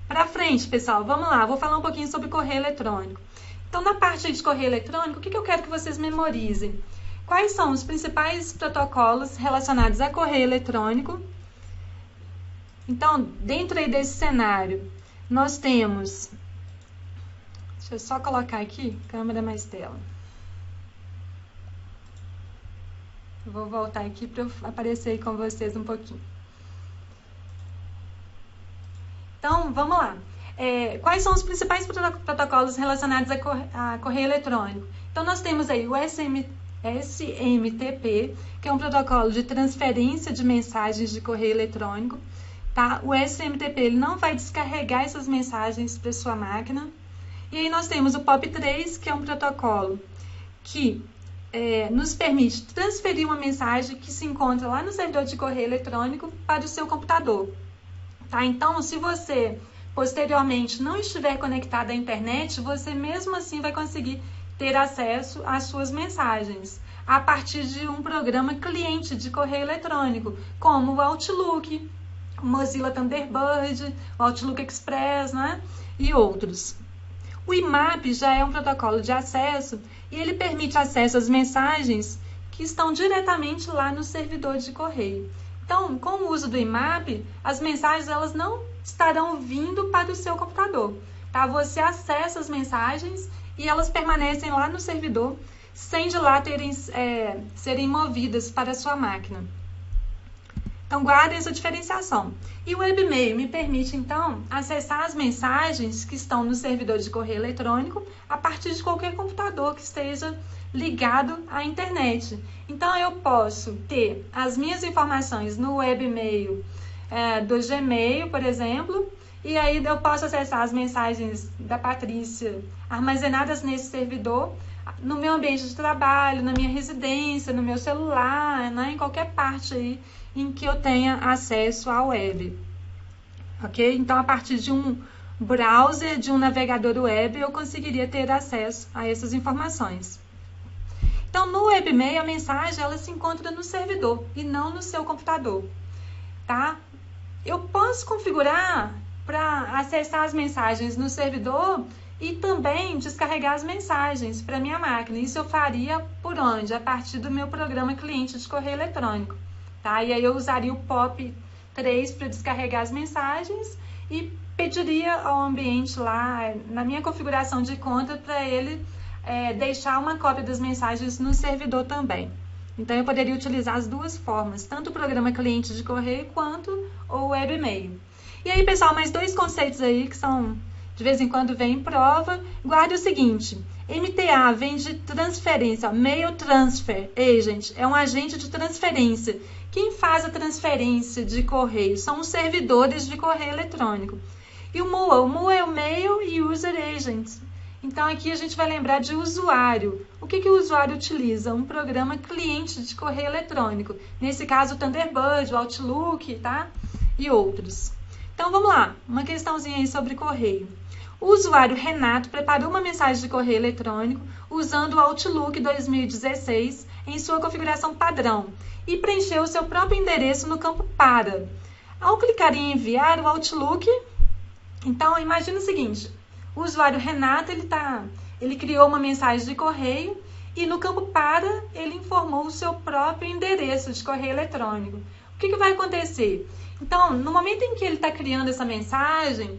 Para frente, pessoal, vamos lá. Vou falar um pouquinho sobre correio eletrônico. Então, na parte de correio eletrônico, o que eu quero que vocês memorizem? Quais são os principais protocolos relacionados a correio eletrônico? Então, dentro aí desse cenário, nós temos... Deixa eu só colocar aqui, câmera mais tela. Eu vou voltar aqui para eu aparecer aí com vocês um pouquinho. Então, vamos lá. Quais são os principais protocolos relacionados a correio eletrônico? Então, nós temos aí o SMTP, que é um protocolo de transferência de mensagens de correio eletrônico. Tá? O SMTP ele não vai descarregar essas mensagens para sua máquina. E aí nós temos o POP3, que é um protocolo que nos permite transferir uma mensagem que se encontra lá no servidor de correio eletrônico para o seu computador. Tá? Então, se você posteriormente não estiver conectado à internet, você mesmo assim vai conseguir ter acesso às suas mensagens a partir de um programa cliente de correio eletrônico, como o Outlook, o Mozilla Thunderbird, o Outlook Express, né? E outros. O IMAP já é um protocolo de acesso e ele permite acesso às mensagens que estão diretamente lá no servidor de correio. Então, com o uso do IMAP, as mensagens elas não estarão vindo para o seu computador. Tá? Você acessa as mensagens e elas permanecem lá no servidor sem de lá serem movidas para a sua máquina. Então, guardem essa diferenciação. E o webmail me permite, então, acessar as mensagens que estão no servidor de correio eletrônico a partir de qualquer computador que esteja ligado à internet. Então, eu posso ter as minhas informações no webmail do Gmail, por exemplo, e aí eu posso acessar as mensagens da Patrícia armazenadas nesse servidor no meu ambiente de trabalho, na minha residência, no meu celular, né, em qualquer parte aí em que eu tenha acesso à web, ok? Então, a partir de um browser, de um navegador web, eu conseguiria ter acesso a essas informações. Então, no webmail, a mensagem ela se encontra no servidor e não no seu computador, tá? Eu posso configurar para acessar as mensagens no servidor e também descarregar as mensagens para minha máquina. Isso eu faria por onde? A partir do meu programa cliente de correio eletrônico. Tá? E aí eu usaria o POP3 para descarregar as mensagens e pediria ao ambiente lá, na minha configuração de conta, para ele deixar uma cópia das mensagens no servidor também. Então, eu poderia utilizar as duas formas, tanto o programa cliente de correio quanto o webmail. E aí, pessoal, mais dois conceitos aí que são, de vez em quando, vem em prova. Guarde o seguinte, MTA vem de transferência, Mail Transfer Agent, é um agente de transferência. Quem faz a transferência de correio são os servidores de correio eletrônico. E o MUA é o Mail e User Agent. Então, aqui a gente vai lembrar de usuário. O que o usuário utiliza? Um programa cliente de correio eletrônico. Nesse caso, o Thunderbird, o Outlook, tá? E outros. Então, vamos lá. Uma questãozinha aí sobre correio. O usuário Renato preparou uma mensagem de correio eletrônico usando o Outlook 2016 em sua configuração padrão e preencheu o seu próprio endereço no campo para. Ao clicar em enviar o Outlook, então imagina o seguinte, o usuário Renato ele criou uma mensagem de correio e no campo para ele informou o seu próprio endereço de correio eletrônico. O que vai acontecer? Então, no momento em que ele está criando essa mensagem,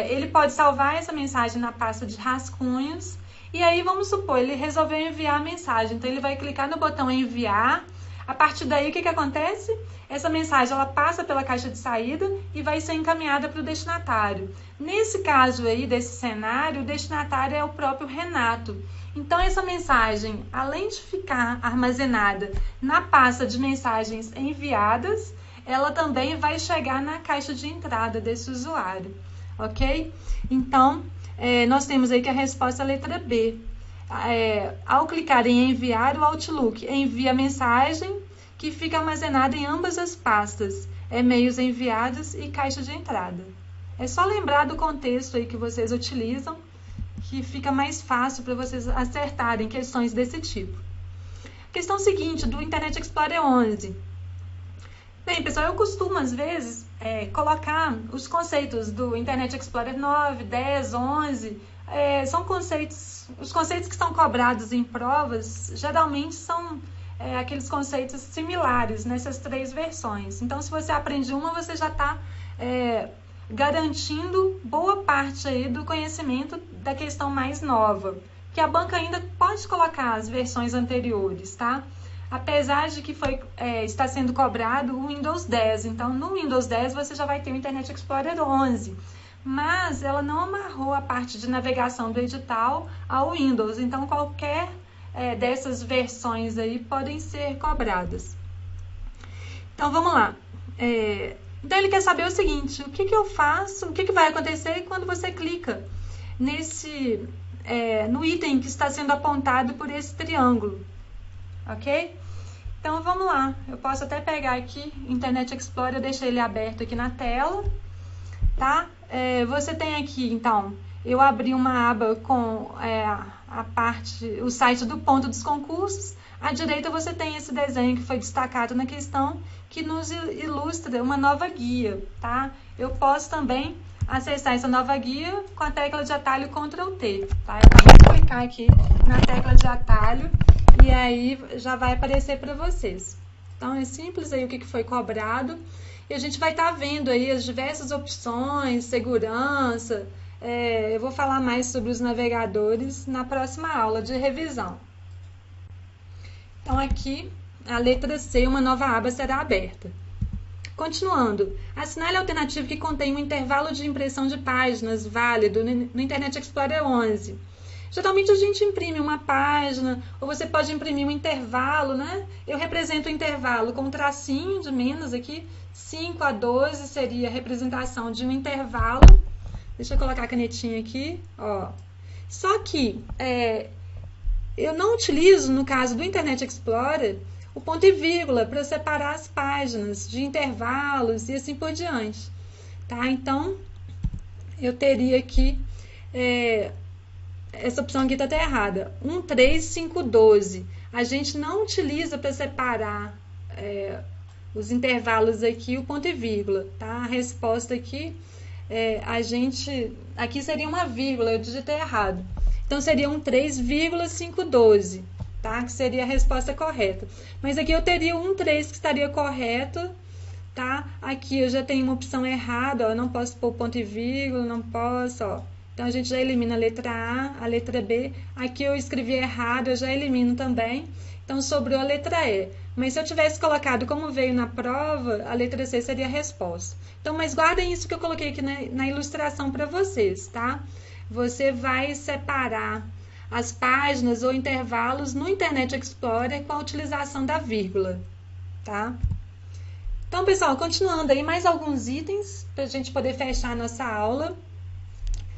ele pode salvar essa mensagem na pasta de rascunhos e aí vamos supor, ele resolveu enviar a mensagem, então ele vai clicar no botão enviar. A partir daí, o que acontece? Essa mensagem ela passa pela caixa de saída e vai ser encaminhada para o destinatário. Nesse caso aí, desse cenário, o destinatário é o próprio Renato. Então, essa mensagem, além de ficar armazenada na pasta de mensagens enviadas, ela também vai chegar na caixa de entrada desse usuário, ok? Então, nós temos aí que a resposta é a letra B. Ao clicar em enviar, o Outlook envia a mensagem que fica armazenada em ambas as pastas, e-mails enviados e caixa de entrada. É só lembrar do contexto aí que vocês utilizam, que fica mais fácil para vocês acertarem questões desse tipo. Questão seguinte, do Internet Explorer 11. Bem, pessoal, eu costumo, às vezes, colocar os conceitos do Internet Explorer 9, 10, 11, são conceitos, os conceitos que são cobrados em provas, geralmente são aqueles conceitos similares nessas três versões. Então, se você aprende uma, você já está garantindo boa parte aí do conhecimento da questão mais nova, que a banca ainda pode colocar as versões anteriores, tá? Apesar de que está sendo cobrado o Windows 10. Então, no Windows 10 você já vai ter o Internet Explorer 11. Mas ela não amarrou a parte de navegação do edital ao Windows. Então, qualquer dessas versões aí podem ser cobradas. Então, vamos lá. Então, ele quer saber o seguinte, o que eu faço, o que vai acontecer quando você clica no item que está sendo apontado por esse triângulo. Ok? Então, vamos lá. Eu posso até pegar aqui Internet Explorer, eu deixei ele aberto aqui na tela, tá? Você tem aqui, então, eu abri uma aba com o site do ponto dos concursos. À direita você tem esse desenho que foi destacado na questão, que nos ilustra uma nova guia, tá? Eu posso também acessar essa nova guia com a tecla de atalho Ctrl T, tá? Eu acabei de clicar aqui na tecla de atalho e aí já vai aparecer para vocês. Então, é simples aí o que foi cobrado. E a gente vai estar vendo aí as diversas opções, segurança. Eu vou falar mais sobre os navegadores na próxima aula de revisão. Então, aqui, a letra C, uma nova aba será aberta. Continuando, assinale a alternativa que contém um intervalo de impressão de páginas válido no Internet Explorer 11. Geralmente a gente imprime uma página, ou você pode imprimir um intervalo, né? Eu represento o intervalo com um tracinho de menos aqui, 5 a 12 seria a representação de um intervalo. Deixa eu colocar a canetinha aqui, ó. Só que eu não utilizo, no caso do Internet Explorer, o ponto e vírgula para separar as páginas de intervalos e assim por diante, tá? Então, eu teria aqui, essa opção aqui está até errada, 1, 3, 5, 12. A gente não utiliza para separar os intervalos aqui, o ponto e vírgula, tá? A resposta aqui, aqui seria uma vírgula, eu digitei errado. Então, seria 1, 3,512. Tá? Que seria a resposta correta. Mas aqui eu teria 1, 3 que estaria correto, tá? Aqui eu já tenho uma opção errada, ó, eu não posso pôr ponto e vírgula, não posso, ó. Então, a gente já elimina a letra A, a letra B. Aqui eu escrevi errado, eu já elimino também. Então, sobrou a letra E. Mas se eu tivesse colocado como veio na prova, a letra C seria a resposta. Então, mas guardem isso que eu coloquei aqui na ilustração para vocês, tá? Você vai separar as páginas ou intervalos no Internet Explorer com a utilização da vírgula, tá? Então, pessoal, continuando aí, mais alguns itens para a gente poder fechar a nossa aula.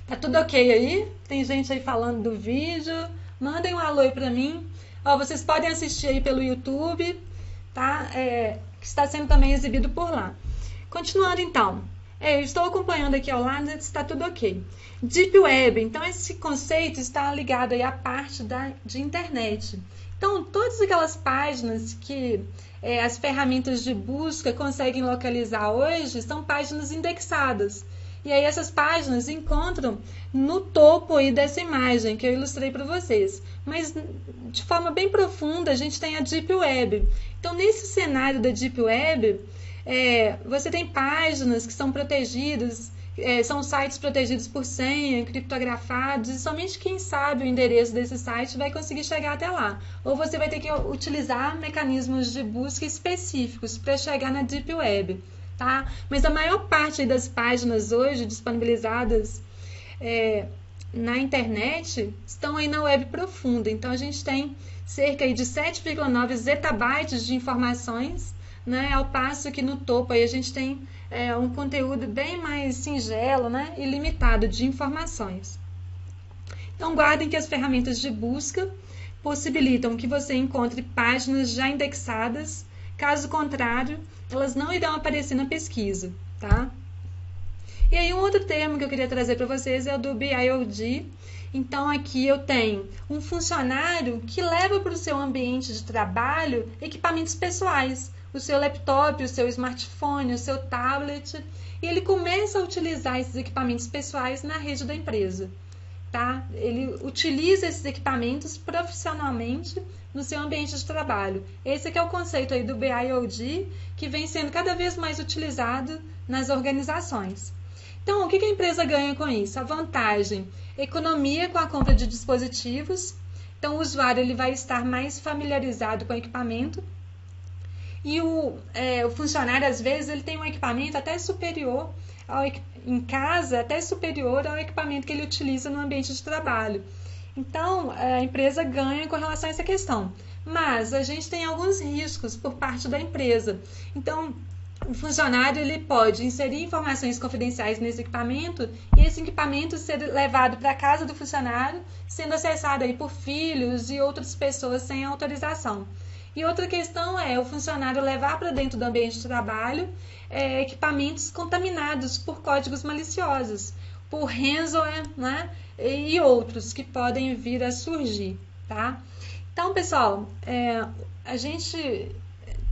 Tá tudo ok aí? Tem gente aí falando do vídeo. Mandem um alô aí para mim. Ó, vocês podem assistir aí pelo YouTube, tá? Que está sendo também exibido por lá. Continuando então. Eu estou acompanhando aqui ao lado, está tudo ok. Deep Web, então esse conceito está ligado aí à parte de internet. Então, todas aquelas páginas que as ferramentas de busca conseguem localizar hoje são páginas indexadas. E aí essas páginas encontram no topo aí dessa imagem que eu ilustrei para vocês. Mas de forma bem profunda a gente tem a Deep Web. Então, nesse cenário da Deep Web, você tem páginas que são protegidas, são sites protegidos por senha, criptografados, e somente quem sabe o endereço desse site vai conseguir chegar até lá. Ou você vai ter que utilizar mecanismos de busca específicos para chegar na Deep Web. Tá? Mas a maior parte das páginas hoje disponibilizadas na internet estão aí na web profunda. Então, a gente tem cerca de 7,9 zettabytes de informações, né? Ao passo que no topo aí a gente tem um conteúdo bem mais singelo, né? E limitado de informações. Então, guardem que as ferramentas de busca possibilitam que você encontre páginas já indexadas. Caso contrário, elas não irão aparecer na pesquisa, tá? E aí, um outro termo que eu queria trazer para vocês é o do BYOD. Então, aqui eu tenho um funcionário que leva para o seu ambiente de trabalho equipamentos pessoais, o seu laptop, o seu smartphone, o seu tablet, e ele começa a utilizar esses equipamentos pessoais na rede da empresa, tá? Ele utiliza esses equipamentos profissionalmente no seu ambiente de trabalho. Esse aqui é o conceito aí do BYOD, que vem sendo cada vez mais utilizado nas organizações. Então, o que a empresa ganha com isso? A vantagem, economia com a compra de dispositivos. Então, o usuário ele vai estar mais familiarizado com o equipamento. E o funcionário, às vezes, ele tem um equipamento até superior, em casa, até superior ao equipamento que ele utiliza no ambiente de trabalho. Então, a empresa ganha com relação a essa questão. Mas a gente tem alguns riscos por parte da empresa. Então, o funcionário ele pode inserir informações confidenciais nesse equipamento e esse equipamento ser levado para a casa do funcionário, sendo acessado aí por filhos e outras pessoas sem autorização. E outra questão é o funcionário levar para dentro do ambiente de trabalho equipamentos contaminados por códigos maliciosos, por ransomware, né? E outros que podem vir a surgir, tá? Então, pessoal, a gente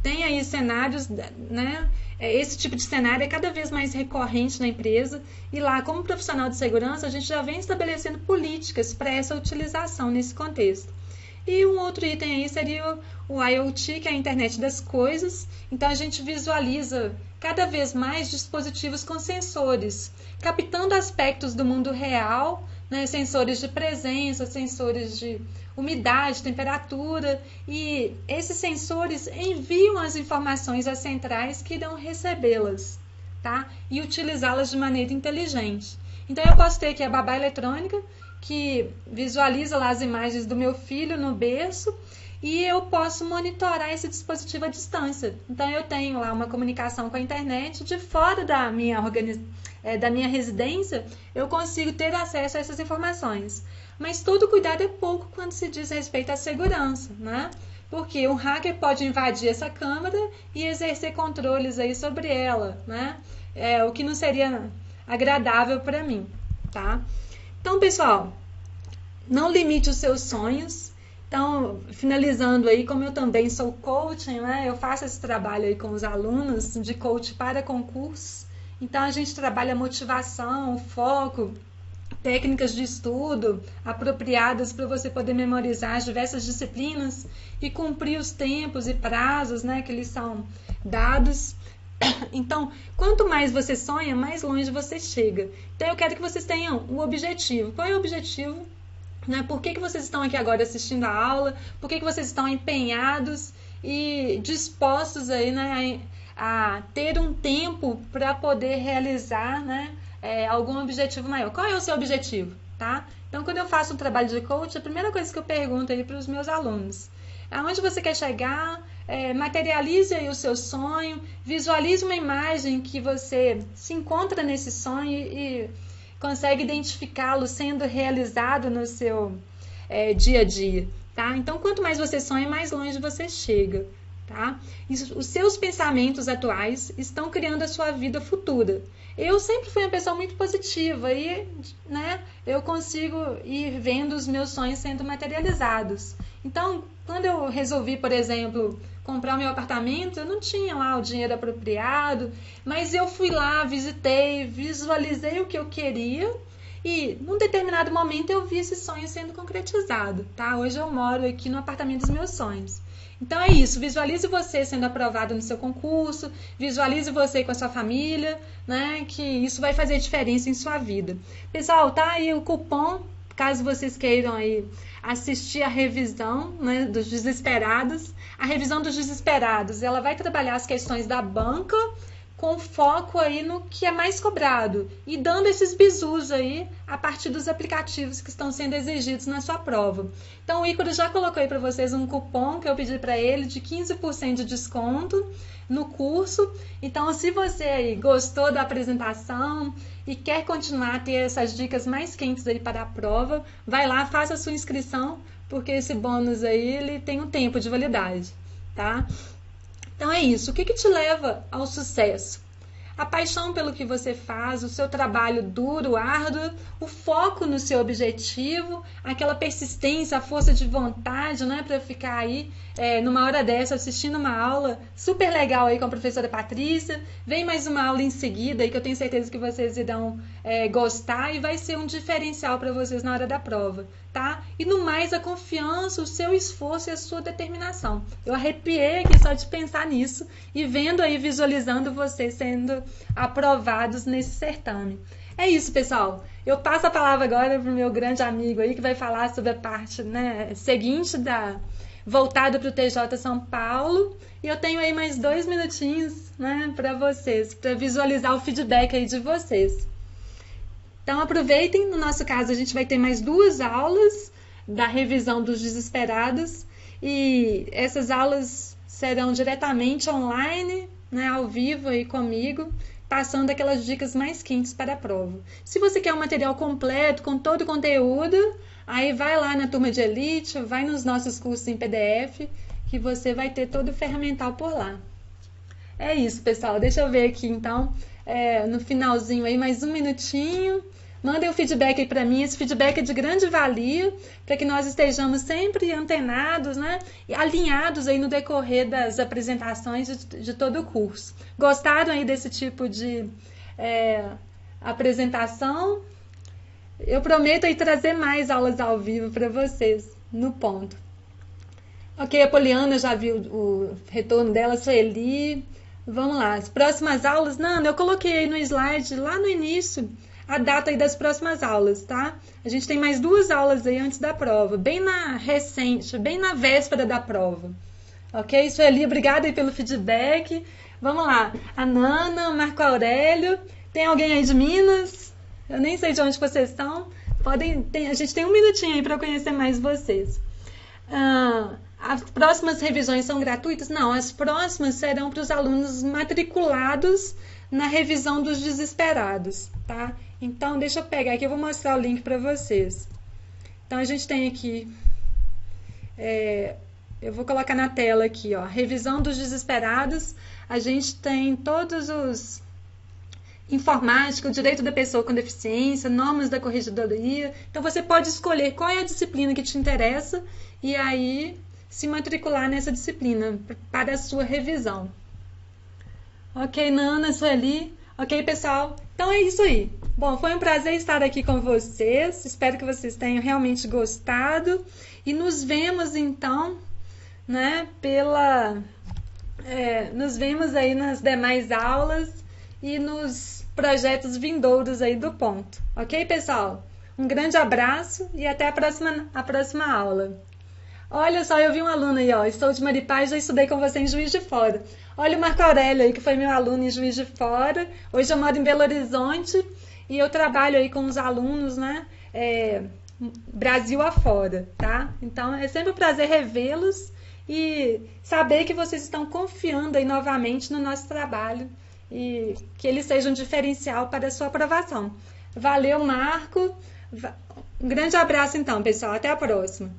tem aí cenários, né? Esse tipo de cenário é cada vez mais recorrente na empresa e lá, como profissional de segurança, a gente já vem estabelecendo políticas para essa utilização nesse contexto. E um outro item aí seria o IoT, que é a internet das coisas. Então, a gente visualiza cada vez mais dispositivos com sensores, captando aspectos do mundo real, né? Sensores de presença, sensores de umidade, temperatura, e esses sensores enviam as informações às centrais que irão recebê-las, tá? E utilizá-las de maneira inteligente. Então, eu posso ter aqui a babá eletrônica, que visualiza lá as imagens do meu filho no berço, e eu posso monitorar esse dispositivo à distância. Então, eu tenho lá uma comunicação com a internet de fora da minha residência, eu consigo ter acesso a essas informações. Mas todo cuidado é pouco quando se diz respeito à segurança, né? Porque um hacker pode invadir essa câmera e exercer controles aí sobre ela, né? O que não seria agradável para mim, tá? Então, pessoal, não limite os seus sonhos. Então, finalizando aí, como eu também sou coaching, né? Eu faço esse trabalho aí com os alunos de coach para concursos. Então, a gente trabalha motivação, foco, técnicas de estudo apropriadas para você poder memorizar as diversas disciplinas e cumprir os tempos e prazos, né, que lhes são dados. Então, quanto mais você sonha, mais longe você chega. Então, eu quero que vocês tenham um objetivo. Qual é o objetivo? Né? Por que vocês estão aqui agora assistindo a aula? Por que vocês estão empenhados e dispostos aí, né, a ter um tempo para poder realizar, né, algum objetivo maior? Qual é o seu objetivo? Tá? Então, quando eu faço um trabalho de coach, a primeira coisa que eu pergunto aí para os meus alunos: aonde você quer chegar? materialize aí o seu sonho, visualize uma imagem que você se encontra nesse sonho e consegue identificá-lo sendo realizado no seu dia a dia, tá? Então, quanto mais você sonha, mais longe você chega, tá? Os seus pensamentos atuais estão criando a sua vida futura. Eu sempre fui uma pessoa muito positiva e, né, eu consigo ir vendo os meus sonhos sendo materializados. Então, quando eu resolvi, por exemplo, comprar o meu apartamento, eu não tinha lá o dinheiro apropriado, mas eu fui lá, visitei, visualizei o que eu queria e, num determinado momento, eu vi esse sonho sendo concretizado, tá? Hoje eu moro aqui no apartamento dos meus sonhos. Então é isso, visualize você sendo aprovado no seu concurso, visualize você com a sua família, né? Que isso vai fazer diferença em sua vida. Pessoal, tá aí o cupom, caso vocês queiram aí assistir a revisão, né, dos desesperados. A revisão dos desesperados, ela vai trabalhar as questões da banca com foco aí no que é mais cobrado e dando esses bizus aí a partir dos aplicativos que estão sendo exigidos na sua prova. Então o Ícaro já colocou aí para vocês um cupom que eu pedi para ele de 15% de desconto no curso. Então, se você aí gostou da apresentação e quer continuar a ter essas dicas mais quentes aí para a prova, vai lá, faça a sua inscrição, porque esse bônus aí ele tem um tempo de validade, tá? Então é isso. O que te leva ao sucesso? A paixão pelo que você faz, o seu trabalho duro, árduo, o foco no seu objetivo, aquela persistência, a força de vontade, né, para ficar aí numa hora dessa assistindo uma aula super legal aí com a professora Patrícia. Vem mais uma aula em seguida aí que eu tenho certeza que vocês irão gostar e vai ser um diferencial para vocês na hora da prova, tá? E no mais, a confiança, o seu esforço e a sua determinação. Eu arrepiei aqui só de pensar nisso e vendo aí, visualizando vocês sendo aprovados nesse certame. É isso, pessoal. Eu passo a palavra agora para o meu grande amigo aí que vai falar sobre a parte, né, seguinte voltada para o TJ São Paulo. E eu tenho aí mais 2 minutinhos, né, para vocês, para visualizar o feedback aí de vocês. Então aproveitem, no nosso caso a gente vai ter mais 2 aulas da revisão dos desesperados e essas aulas serão diretamente online, né, ao vivo aí comigo, passando aquelas dicas mais quentes para a prova. Se você quer um material completo, com todo o conteúdo, aí vai lá na Turma de Elite, vai nos nossos cursos em PDF, que você vai ter todo o ferramental por lá. É isso, pessoal. Deixa eu ver aqui, então, no finalzinho aí, mais 1 minutinho. Mandem o feedback aí para mim, esse feedback é de grande valia, para que nós estejamos sempre antenados, né, e alinhados aí no decorrer das apresentações de todo o curso. Gostaram aí desse tipo de apresentação? Eu prometo aí trazer mais aulas ao vivo para vocês, no ponto. Ok, a Poliana já viu o retorno dela, Sueli. Vamos lá, as próximas aulas, Nana, eu coloquei aí no slide, lá no início, a data aí das próximas aulas, tá? A gente tem mais 2 aulas aí antes da prova, bem na véspera da prova. Ok, Sueli, obrigada aí pelo feedback. Vamos lá, a Nana, o Marco Aurélio, tem alguém aí de Minas? Eu nem sei de onde vocês estão. A gente tem 1 minutinho aí para conhecer mais vocês. As próximas revisões são gratuitas? Não, as próximas serão para os alunos matriculados na revisão dos desesperados, tá? Então, deixa eu pegar aqui, eu vou mostrar o link para vocês. Então, a gente tem aqui, eu vou colocar na tela aqui, ó, revisão dos desesperados. A gente tem todos os informática, o direito da pessoa com deficiência, normas da corregedoria. Então, você pode escolher qual é a disciplina que te interessa e aí se matricular nessa disciplina para a sua revisão. Ok, Nana, Sueli. Ok, pessoal? Então é isso aí. Bom, foi um prazer estar aqui com vocês. Espero que vocês tenham realmente gostado. E nos vemos, então, né, nos vemos aí nas demais aulas e nos projetos vindouros aí do ponto. Ok, pessoal? Um grande abraço e até a próxima aula. Olha só, eu vi um aluno aí, ó. Estou de Maripá e já estudei com você em Juiz de Fora. Olha o Marco Aurélio aí, que foi meu aluno em Juiz de Fora. Hoje eu moro em Belo Horizonte e eu trabalho aí com os alunos, né? Brasil afora, tá? Então é sempre um prazer revê-los e saber que vocês estão confiando aí novamente no nosso trabalho e que ele seja um diferencial para a sua aprovação. Valeu, Marco. Um grande abraço então, pessoal. Até a próxima.